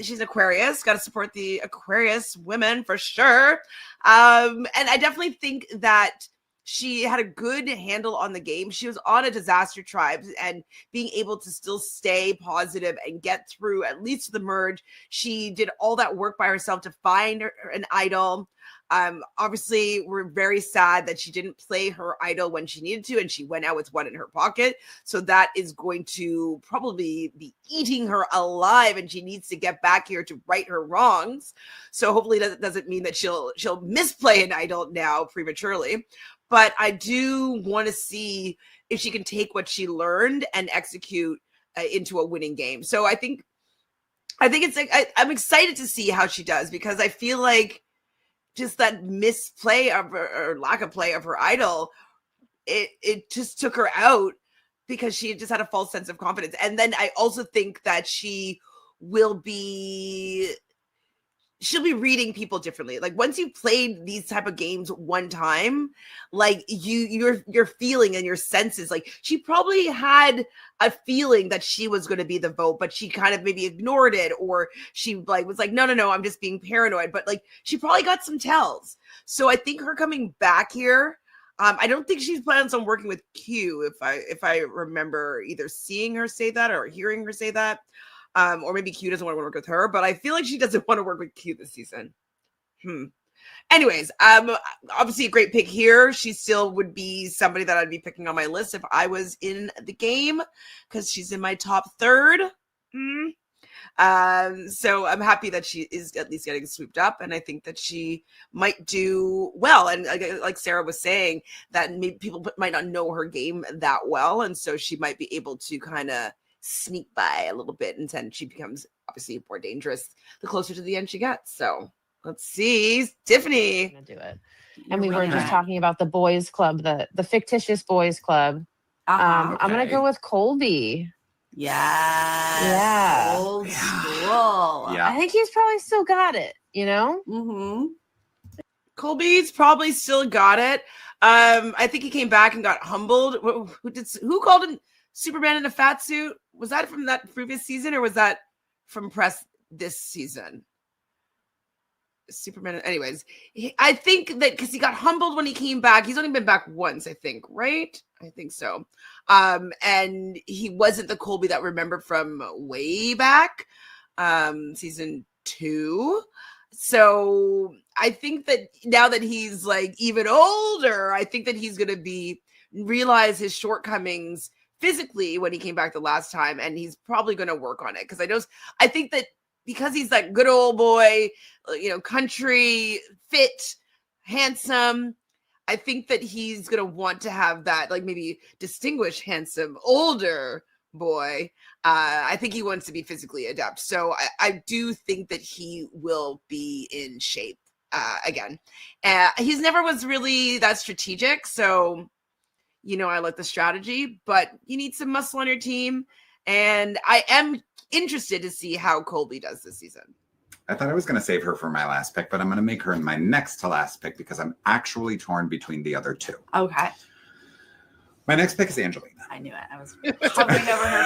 She's Aquarius. Got to support the Aquarius women for sure. And I definitely think that she had a good handle on the game. She was on a disaster tribe and being able to still stay positive and get through at least the merge. She did all that work by herself to find an idol. Obviously, we're very sad that she didn't play her idol when she needed to, and she went out with one in her pocket. So that is going to probably be eating her alive, and she needs to get back here to right her wrongs. So hopefully that doesn't mean that she'll misplay an idol now prematurely. But I do want to see if she can take what she learned and execute into a winning game. So I think it's like I'm excited to see how she does, because I feel like just that misplay of her, or lack of play of her idol, it just took her out because she just had a false sense of confidence. And then I also think that she'll be reading people differently. Like once you've played these type of games one time, like your feeling and your senses, like she probably had a feeling that she was going to be the vote, but she kind of maybe ignored it, or she like was like, no, I'm just being paranoid. But like she probably got some tells. So I think her coming back here, I don't think she's planning on working with Q, if I remember either seeing her say that or hearing her say that. Or maybe Q doesn't want to work with her, but I feel like she doesn't want to work with Q this season. Anyways, obviously a great pick here. She still would be somebody that I'd be picking on my list if I was in the game, because she's in my top 3rd. So I'm happy that she is at least getting swooped up, and I think that she might do well. And like Sarah was saying, that maybe people might not know her game that well, and so she might be able to kind of sneak by a little bit, and then she becomes obviously more dangerous the closer to the end she gets. So let's see, Tiffany. I'm gonna do it. And we were just talking about the boys club, the fictitious boys club. I'm gonna go with Colby. Yeah. Old school. Yeah. I think he's probably still got it, you know? Colby's probably still got it. I think he came back and got humbled. Who called him Superman in a fat suit? Was that from that previous season, or was that from press this season? Superman. Anyways, I think that because he got humbled when he came back. He's only been back once, I think, right? I think so. And he wasn't the Colby that remembered from way back, season 2. So I think that now that he's like even older, I think that he's going to realize his shortcomings physically when he came back the last time, and he's probably going to work on it, because I think that because he's that good old boy, country, fit, handsome, I think that he's going to want to have that, like, maybe distinguished, handsome, older boy. I think he wants to be physically adept. So I do think that he will be in shape again. He's never was really that strategic. So, I like the strategy, but you need some muscle on your team. And I am interested to see how Colby does this season. I thought I was going to save her for my last pick, but I'm going to make her my next to last pick because I'm actually torn between the other two. Okay. My next pick is Angelina. I knew it. I was hovering over her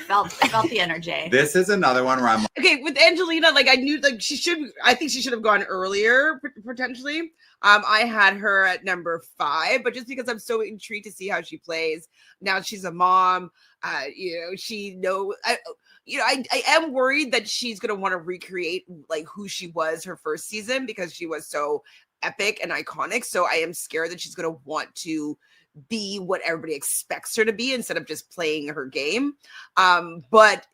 photo. I felt the energy. This is another one where I'm okay with Angelina. Like I knew, like I think she should have gone earlier potentially. I had her at number 5, but just because I'm so intrigued to see how she plays now, she's a mom. I am worried that she's going to want to recreate like who she was her first season, because she was so epic and iconic. So I am scared that she's going to want to be what everybody expects her to be instead of just playing her game. But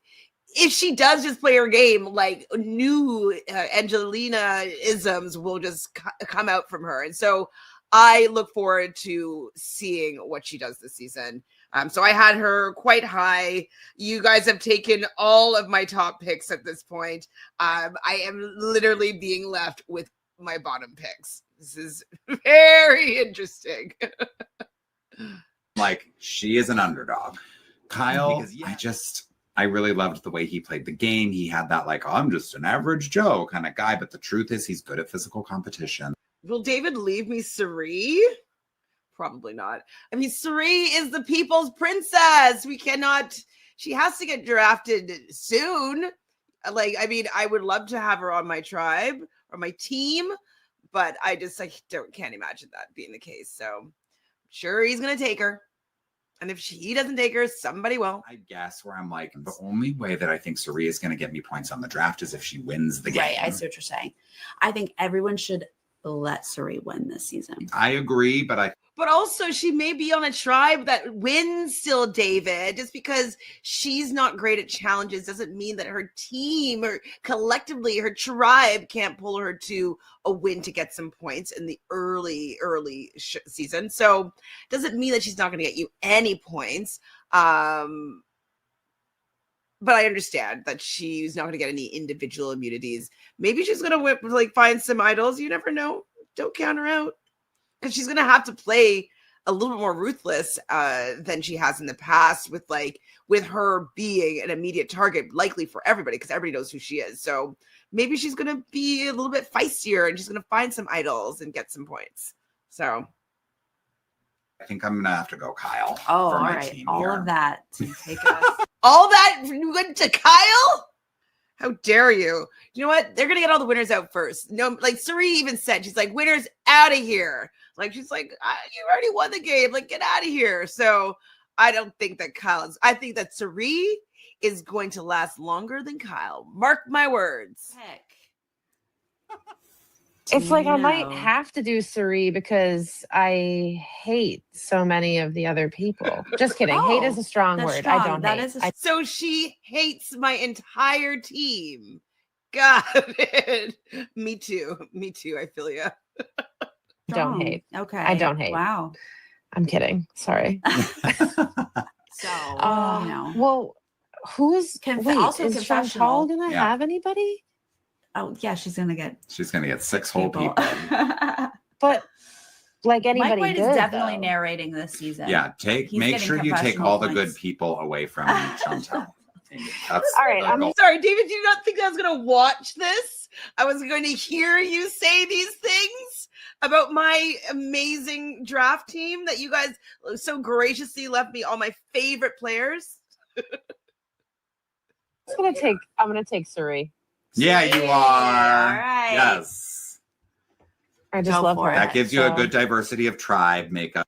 if she does just play her game, like new Angelina isms will just come out from her. And so I look forward to seeing what she does this season. So I had her quite high. You guys have taken all of my top picks at this point. I am literally being left with my bottom picks. This is very interesting. Like, she is an underdog. Kyle, because I really loved the way he played the game. He had that, like, I'm just an average Joe kind of guy. But the truth is, he's good at physical competition. Will David leave me Cirie? Probably not. I mean, Cirie is the people's princess. She has to get drafted soon. Like, I mean, I would love to have her on my tribe or my team, but I can't imagine that being the case. So sure, he's going to take her. And if he doesn't take her, somebody will. I guess where I'm like, the only way that I think Cirie is going to get me points on the draft is if she wins the game. Right, I see what you're saying. I think everyone should let Cirie win this season. I agree, but also she may be on a tribe that wins still, David. Just because she's not great at challenges doesn't mean that her team or collectively her tribe can't pull her to a win to get some points in the early season. So doesn't mean that she's not going to get you any points. But I understand that she's not going to get any individual immunities. Maybe she's going to find some idols. You never know. Don't count her out. Because she's going to have to play a little bit more ruthless than she has in the past with her being an immediate target, likely for everybody, because everybody knows who she is. So maybe she's going to be a little bit feistier and she's going to find some idols and get some points. So I think I'm going to have to go Kyle. Oh, for all my right. team All here. of that to take us. all that went to Kyle? How dare you? You know what? They're going to get all the winners out first. No, like Cirie even said, she's like, winners out of here. Like, she's like, you already won the game. Like, get out of here. So I don't think that I think that Cirie is going to last longer than Kyle. Mark my words. Heck. It's like I might have to do Cirie because I hate so many of the other people. Just kidding. Hate is a strong word. Strong. I don't hate. So she hates my entire team. Got it. Me too. I feel you. Don't hate. Okay. I don't hate. Wow. I'm kidding. Sorry. So, well, who's also is confessional. Chantele gonna have anybody? Oh yeah, she's gonna get 6 whole people. But like anybody Mike White good, is definitely though. narrating this season. Yeah, make sure you take all the good people away from Chantele. That's all right. I'm sorry, David. Do you not think I was going to watch this? I was going to hear you say these things about my amazing draft team that you guys so graciously left me all my favorite players. I'm gonna take Cirie. Yeah, you are. All right. Yes. I just love her. That gives you a good diversity of tribe makeup.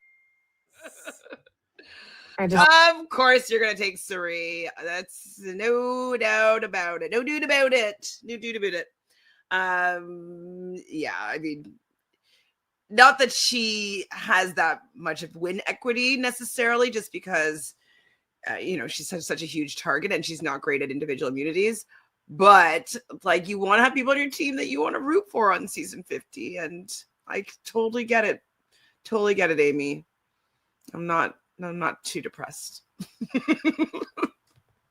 Of course, you're gonna take Cirie. That's no doubt about it. No dude about it. Yeah, I mean, not that she has that much of win equity necessarily, just because she's such a huge target and she's not great at individual immunities. But like, you want to have people on your team that you want to root for on season 50, and I totally get it. Totally get it, Amy. I'm not too depressed.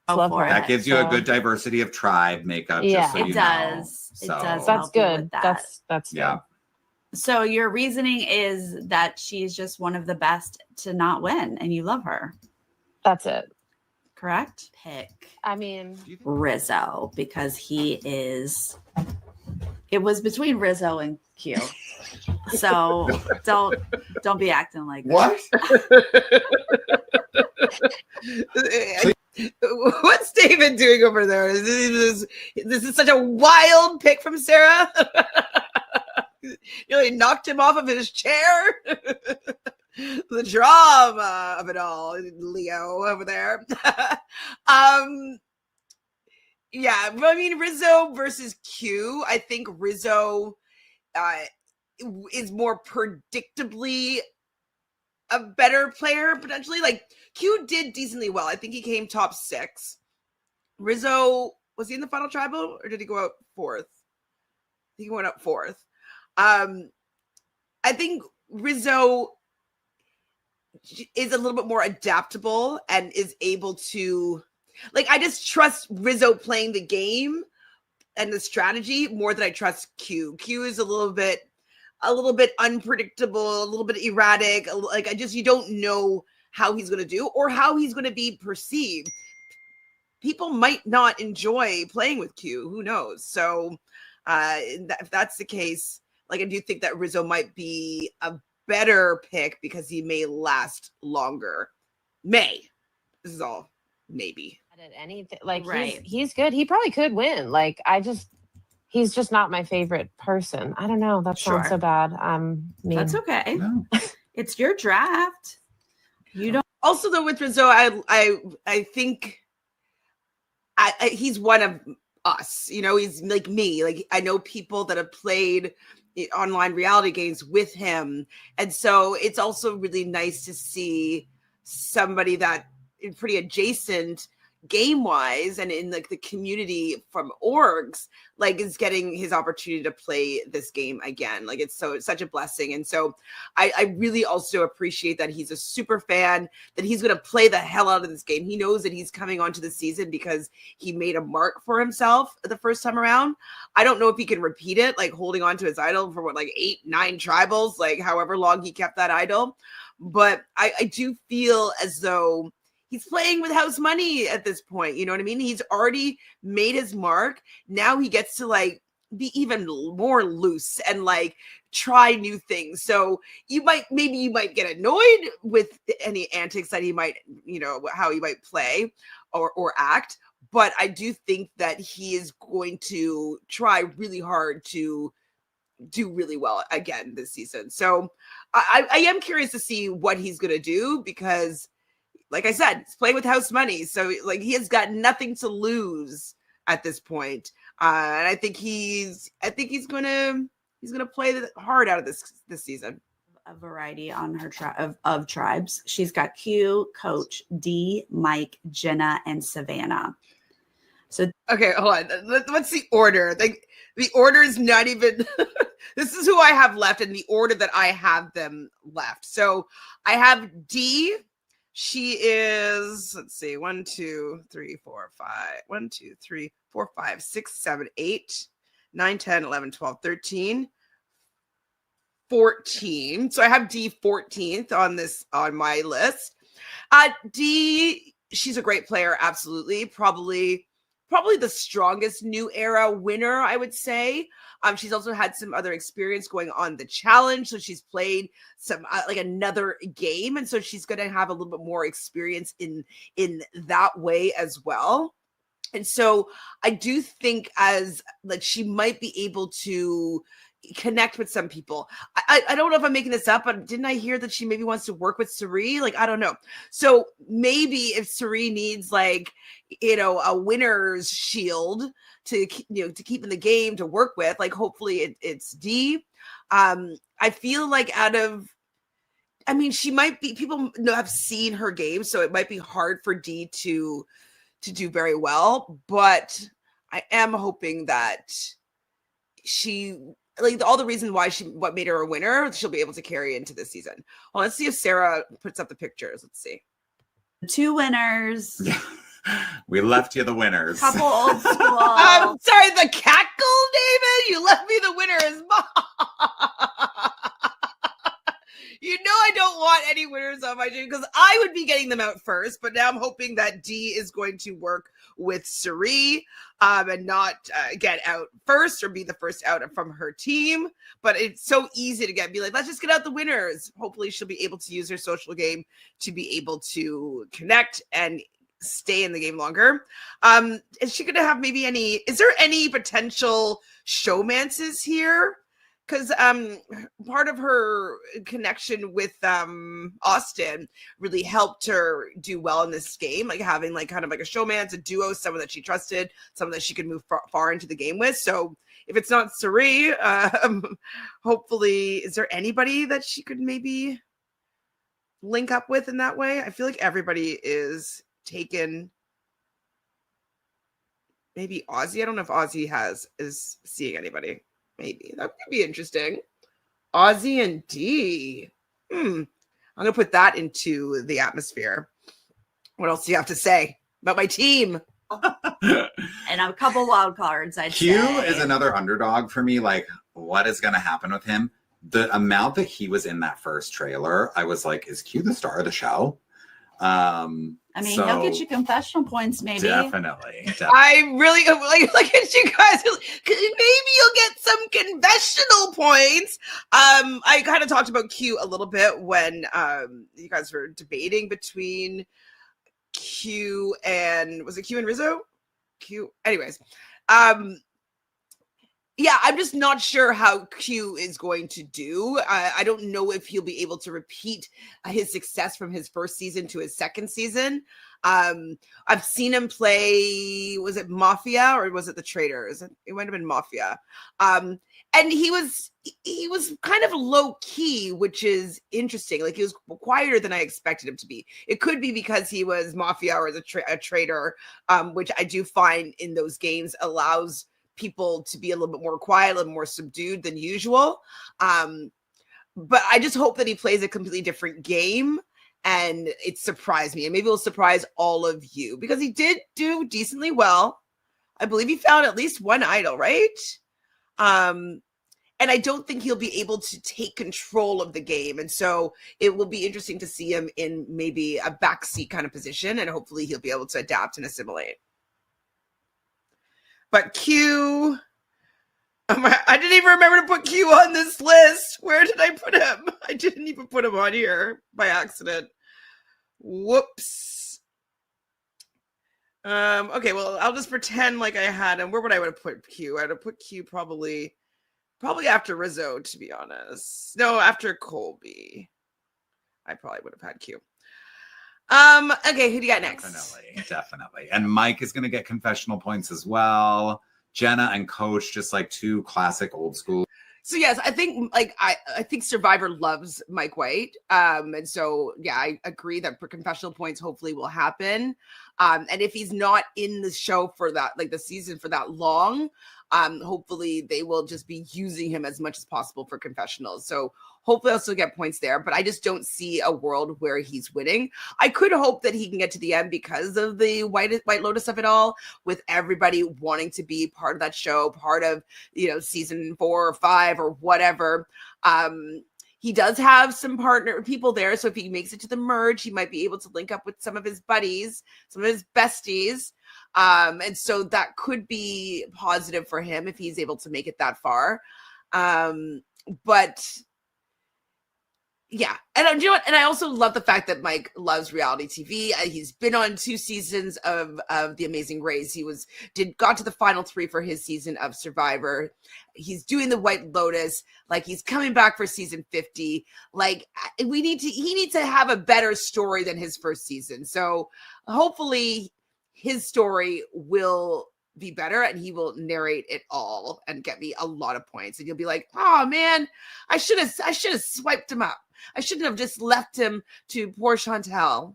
That gives you a good diversity of tribe makeup. Yeah, just so it you does. Know. It does. That's good. That. That's yeah. good. So your reasoning is that she's just one of the best to not win, and you love her. That's it. Correct? Pick. I mean, Rizzo, because he is. It was between Rizzo and Q. So don't be acting like what? What's David doing over there? This is such a wild pick from Sarah. You really knocked him off of his chair. The drama of it all, Leo over there. Yeah, but I mean, Rizzo versus Q. I think Rizzo is more predictably a better player potentially. Like, Q did decently well. I think he came top 6. Rizzo, was he in the final tribal or did he go out 4th? I think he went out 4th. I think Rizzo is a little bit more adaptable and is able to, like, I just trust Rizzo playing the game and the strategy more than I trust Q. Q is a little bit unpredictable, a little bit erratic. Like, you don't know how he's going to do or how he's going to be perceived. People might not enjoy playing with Q. Who knows? So if that's the case, like, I do think that Rizzo might be a better pick because he may last longer. This is all maybe. Anything like Right. he's good. He probably could win. Like, he's just not my favorite person. I don't know. That sounds so bad. That's okay. No. It's your draft. You don't. Also, though, with Rizzo, I think he's one of us. You know, he's like me. Like, I know people that have played online reality games with him, and so it's also really nice to see somebody that is pretty adjacent game wise and in like the community from orgs, like, is getting his opportunity to play this game again. Like, it's such a blessing. And so I really also appreciate that he's a super fan, that he's going to play the hell out of this game. He knows that he's coming onto the season because he made a mark for himself the first time around. I don't know if he can repeat it, like holding on to his idol for like 8-9 tribals, like however long he kept that idol. But I do feel as though he's playing with house money at this point. You know what I mean? He's already made his mark. Now he gets to like be even more loose and like try new things. So maybe you might get annoyed with any antics that he might, you know, how he might play or act. But I do think that he is going to try really hard to do really well again this season. So I am curious to see what he's going to do because, like I said, he's playing with house money. So like he has got nothing to lose at this point. And I think he's gonna play the hard out of this season. A variety on her of tribes. She's got Q, Coach, D, Mike, Jenna, and Savannah. So okay, hold on. What's the order? Like, the order is not even this is who I have left in the order that I have them left. So I have D. She is, let's see, 1, 2, 3, 4, 5, 1, 2, 3, 4, 5, 6, 7, 8, 9, 10, 11, 12, 13, 14. So I have D 14th on my list. D, she's a great player, absolutely. Probably the strongest new era winner, I would say. She's also had some other experience going on the challenge. So she's played some like another game. And so she's going to have a little bit more experience in that way as well. And so I do think as like she might be able to connect with some people. I don't know if I'm making this up, but didn't I hear that she maybe wants to work with Cirie? Like, I don't know. So maybe if Cirie needs like, you know, a winner's shield to keep in the game to work with, like hopefully it's D. I feel like she might be, people have seen her game, so it might be hard for D to do very well, but I am hoping that she, like, all the reason why what made her a winner, she'll be able to carry into this season. Well, let's see if Sarah puts up the pictures. Let's see. 2 winners. We left you the winners. Couple old school. I'm sorry, the cackle, David. You left me the winners. You know I don't want any winners on my team because I would be getting them out first. But now I'm hoping that D is going to work with Cirie and not get out first or be the first out from her team. But it's so easy to be like, let's just get out the winners. Hopefully she'll be able to use her social game to be able to connect and stay in the game longer. Is she going to have is there any potential showmances here? Because part of her connection with Austin really helped her do well in this game, like having like kind of like a showman, a duo, someone that she trusted, someone that she could move far into the game with. So if it's not Cirie, hopefully, is there anybody that she could maybe link up with in that way? I feel like everybody is taken. Maybe Ozzy. I don't know if Ozzy is seeing anybody. Maybe that could be interesting. Ozzy and D. I'm going to put that into the atmosphere. What else do you have to say about my team? And a couple wild cards, I'd Q say. is another underdog for me. Like, what is going to happen with him? The amount that he was in that first trailer, I was like, is Q the star of the show? I mean, he'll get you confessional points, maybe. Definitely. I really like at you guys. Maybe you'll get some confessional points. I kind of talked about Q a little bit when you guys were debating between Q and was it Q and Rizzo? Q. Anyways, yeah, I'm just not sure how Q is going to do. I don't know if he'll be able to repeat his success from his first season to his second season. I've seen him play, was it Mafia or was it The Traitors? It might have been Mafia. And he was kind of low key, which is interesting. Like he was quieter than I expected him to be. It could be because he was Mafia or a traitor, which I do find in those games allows people to be a little bit more quiet, a little more subdued than usual. But I just hope that he plays a completely different game and it surprised me. And maybe it'll surprise all of you because he did do decently well. I believe he found at least one idol, right? And I don't think he'll be able to take control of the game. And so it will be interesting to see him in maybe a backseat kind of position. And hopefully he'll be able to adapt and assimilate. But Q, I didn't even remember to put Q on this list. Where did I put him? I didn't even put him on here by accident. Whoops. Okay, well, I'll just pretend like I had him. Where would I have put Q? I would have put Q probably after Rizzo, to be honest. No, after Colby. I probably would have had Q. Okay, who do you got next? Definitely. And Mike is going to get confessional points as well. Jenna and Coach, just like two classic old school. So yes, I think I think Survivor loves Mike White. And so yeah, I agree that for confessional points hopefully will happen. And if he's not in the show for that, like the season for that long, hopefully they will just be using him as much as possible for confessionals. So hopefully I'll still get points there, but I just don't see a world where he's winning. I could hope that he can get to the end because of the White Lotus of it all, with everybody wanting to be part of that show, part of, season 4 or 5 or whatever. He does have some partner people there. So if he makes it to the merge, he might be able to link up with some of his buddies, some of his besties. And so that could be positive for him if he's able to make it that far. But yeah. And you know what? And I also love the fact that Mike loves reality TV. He's been on 2 seasons of The Amazing Race. He got to the final 3 for his season of Survivor. He's doing the White Lotus. Like he's coming back for season 50. Like he needs to have a better story than his first season. So hopefully his story will be better and he will narrate it all and get me a lot of points. And you'll be like, oh man, I should have swiped him up. I shouldn't have just left him to poor Chantele.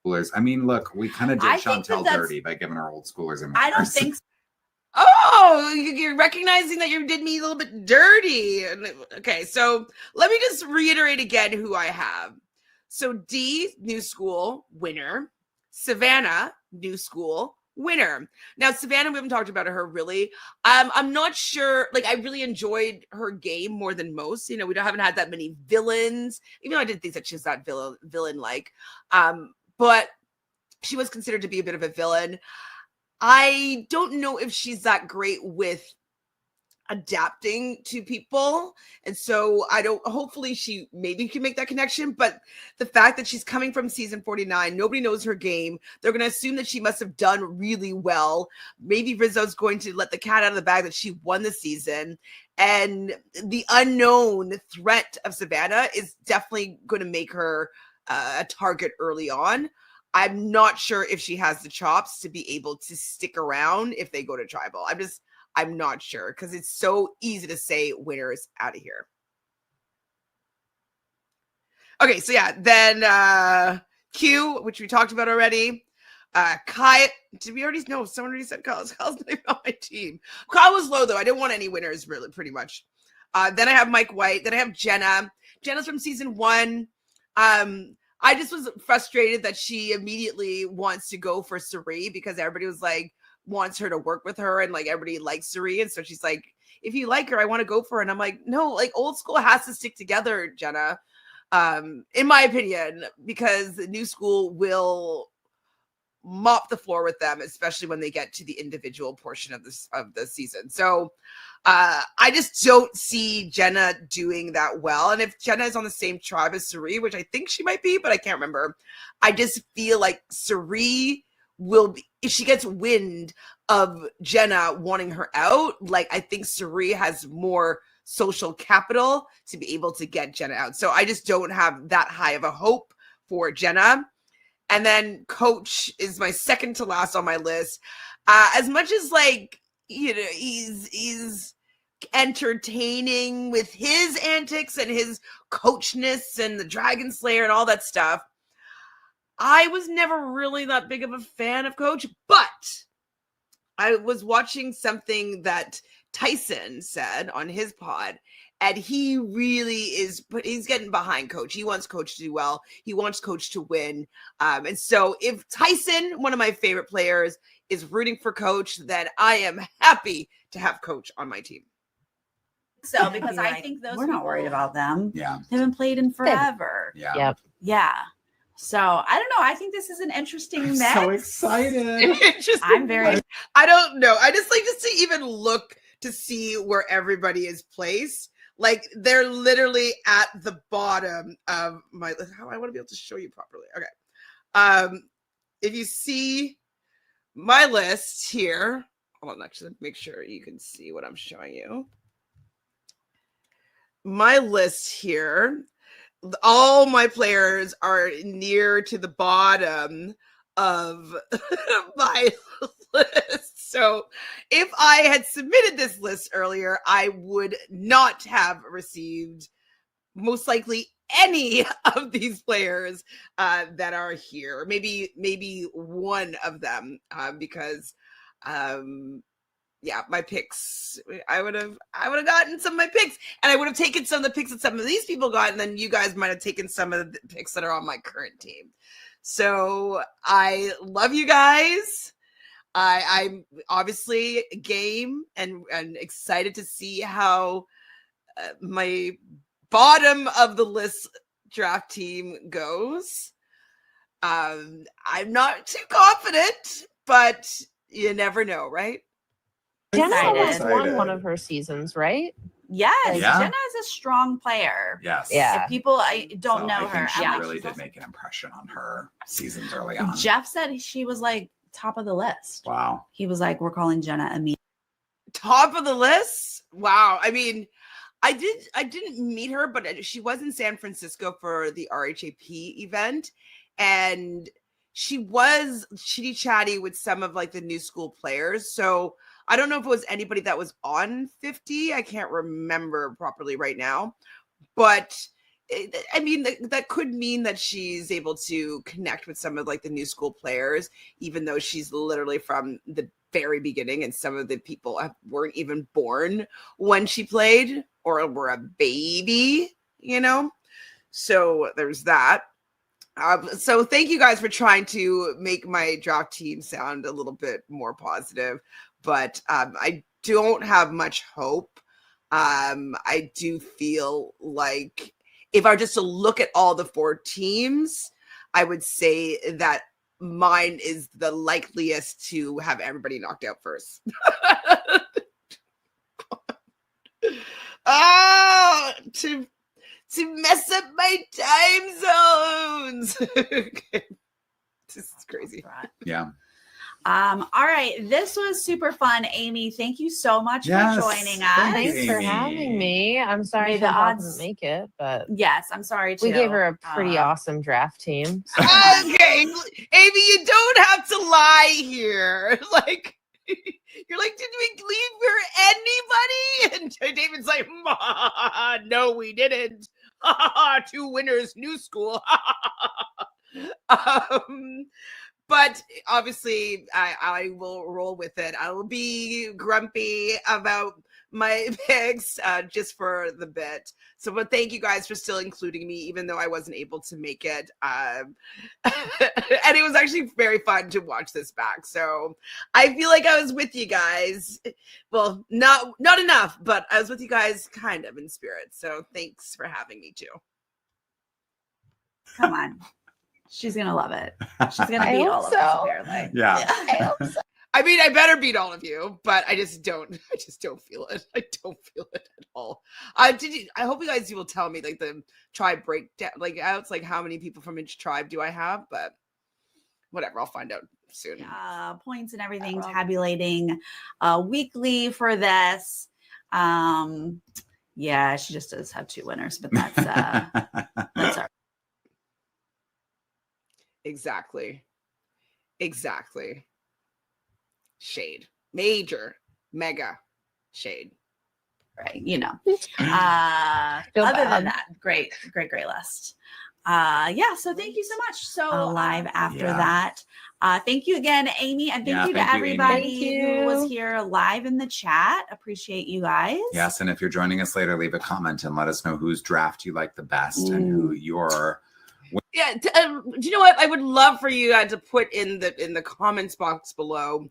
I mean, look, we kind of did Chantele dirty by giving our old schoolers a I don't think so. Oh, you're recognizing that you did me a little bit dirty. Okay, so let me just reiterate again who I have. So D, new school, winner. Savannah, new school, winner. Now, Savannah, we haven't talked about her really. I'm not sure. Like, I really enjoyed her game more than most. We haven't had that many villains, even though I didn't think that she's that villain-like. But she was considered to be a bit of a villain. I don't know if she's that great with adapting to people. And so hopefully she maybe can make that connection. But the fact that she's coming from season 49, nobody knows her game. They're going to assume that she must have done really well. Maybe Rizzo's going to let the cat out of the bag that she won the season. And the unknown threat of Savannah is definitely going to make her a target early on. I'm not sure if she has the chops to be able to stick around if they go to tribal. I'm not sure because it's so easy to say winners out of here. Okay, so yeah, then Q, which we talked about already. Kai, did we already know? Someone already said Kyle's not even on my team. Kyle was low though. I didn't want any winners, really, pretty much. Then I have Mike White. Then I have Jenna. Jenna's from season 1. I just was frustrated that she immediately wants to go for Cirie because everybody was like, wants her to work with her, and like everybody likes Cirie. And so she's like, if you like her, I want to go for her. And I'm like, no, like old school has to stick together, Jenna. In my opinion, because the new school will mop the floor with them, especially when they get to the individual portion of the season. So I just don't see Jenna doing that well. And if Jenna is on the same tribe as Cirie, which I think she might be, but I can't remember, I just feel like Cirie will be, if she gets wind of Jenna wanting her out, like I think Cirie has more social capital to be able to get Jenna out. So I just don't have that high of a hope for Jenna. And then Coach is my second to last on my list. As much as like, you know, he's entertaining with his antics and his coachness and the Dragon Slayer and all that stuff, I was never really that big of a fan of Coach. But I was watching something that Tyson said on his pod, and he really is, but he's getting behind Coach. He wants Coach to do well. He wants Coach to win. And so if Tyson, one of my favorite players, is rooting for Coach, then I am happy to have Coach on my team. So, because I think those we're not worried about them. Yeah. They haven't played in forever. Yeah. Yep. Yeah. So I don't know. I think this is an interesting mix. So excited. I'm very. I don't know. I just like just to even look to see where everybody is placed. Like they're literally at the bottom of my list. How I want to be able to show you properly. Okay. If you see my list here, hold on, actually make sure you can see what I'm showing you. My list here, all my players are near to the bottom of my list. So if I had submitted this list earlier, I would not have received most likely any of these players that are here. Maybe one of them because yeah, my picks, I would have gotten some of my picks, and I would have taken some of the picks that some of these people got, and then you guys might have taken some of the picks that are on my current team. So I love you guys. I'm obviously game and excited to see how my bottom of the list draft team goes. I'm not too confident, but you never know, right? Jenna almost Excited. won one of her seasons, right? Yes, Yeah. Jenna is a strong player. Yes. Yeah. If people I don't So know I her, think she I'm like, really she's did awesome. make an impression on her seasons early on. Jeff said she was like top of the list. Wow. He was like, we're calling Jenna immediately. Top of the list. Wow. I mean, I didn't meet her, but she was in San Francisco for the RHAP event, and she was chitty chatty with some of like the new school players. So I don't know if it was anybody that was on 50. I can't remember properly right now, but I mean, that could mean that she's able to connect with some of like the new school players, even though she's literally from the very beginning, and some of the people weren't even born when she played or were a baby, you know? So there's that. So thank you guys for trying to make my draft team sound a little bit more positive, but I don't have much hope. I do feel like if I were just to look at all the 4 teams, I would say that mine is the likeliest to have everybody knocked out first. To mess up my time zones. Okay. This is crazy. Yeah. All right. This was super fun. Amy, thank you so much for joining us. Thank you, Thanks for Amy. having me. I'm sorry May the that Bob odds- didn't make it, but Yes, I'm sorry too. we gave her a pretty awesome draft team. So. Okay, Amy, you don't have to lie here. Like, you're like, did we leave her anybody? And David's like, no, we didn't. 2 winners, new school. But obviously, I will roll with it. I will be grumpy about my picks just for the bit. So, but thank you guys for still including me, even though I wasn't able to make it. And it was actually very fun to watch this back. So I feel like I was with you guys. Well, not enough, but I was with you guys kind of in spirit. So thanks for having me too. Come on. She's going to love it. She's going to beat all of us, apparently. Yeah. I hope so. I mean, I better beat all of you, but I just don't feel it. I don't feel it at all. I hope you guys will tell me like the tribe breakdown, like it's like how many people from each tribe do I have, but whatever, I'll find out soon. Points and everything tabulating weekly for this. Yeah, she just does have 2 winners, but that's all right. Exactly. Shade. Major, mega shade. Right. You know. Other than that, great list. Yeah, so thank you so much. So live after that. Thank you again, Amy, and thank you to everybody who was here live in the chat. Appreciate you guys. Yes, and if you're joining us later, leave a comment and let us know whose draft you like the best and who your Yeah, do you know what? I would love for you to put in the comments box below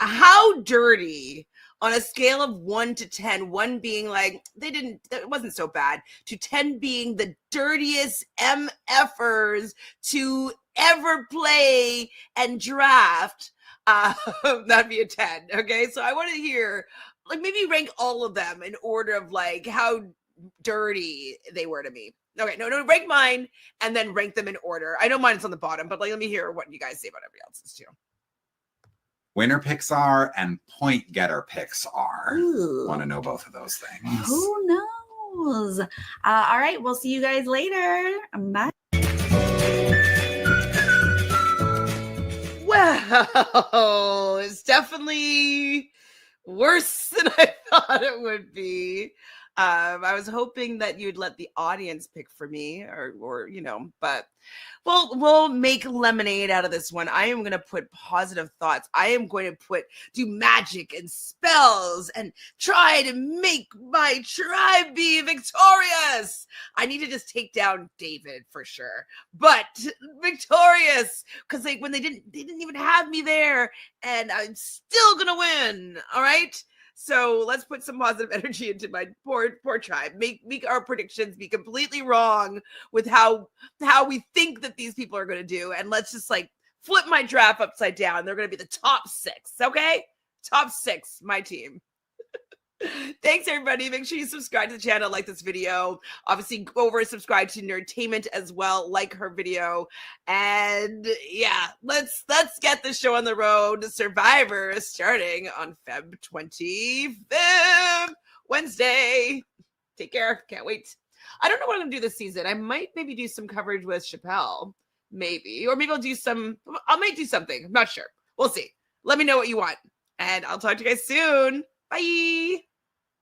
how dirty on a scale of 1 to 10, 1 being like it wasn't so bad, to 10 being the dirtiest MFers to ever play and draft. That'd be a 10. Okay, so I want to hear, like, maybe rank all of them in order of like how dirty they were to me. Okay, no, rank mine and then rank them in order. I know mine's on the bottom, but like, let me hear what you guys say about everybody else's too. winner picks are and point getter picks are. Ooh. Want to know both of those things. Who knows? All right, we'll see you guys later. Bye. Well, it's definitely worse than I thought it would be. I was hoping that you'd let the audience pick for me or but we'll make lemonade out of this one. I am going to put positive thoughts. I am going to do magic and spells and try to make my tribe be victorious. I need to just take down David for sure, but victorious, because like when they didn't even have me there, and I'm still going to win. All right. So let's put some positive energy into my poor tribe. Make our predictions be completely wrong with how we think that these people are going to do. And let's just like flip my draft upside down. They're going to be the top 6. Okay. Top 6, my team. Thanks, everybody. Make sure you subscribe to the channel, like this video. Obviously, go over and subscribe to Nerdtainment as well. Like her video. And yeah, let's get the show on the road. Survivor starting on Feb 25th, Wednesday. Take care. Can't wait. I don't know what I'm going to do this season. I might maybe do some coverage with Chappelle. Maybe. Or maybe I might do something. I'm not sure. We'll see. Let me know what you want. And I'll talk to you guys soon. Bye.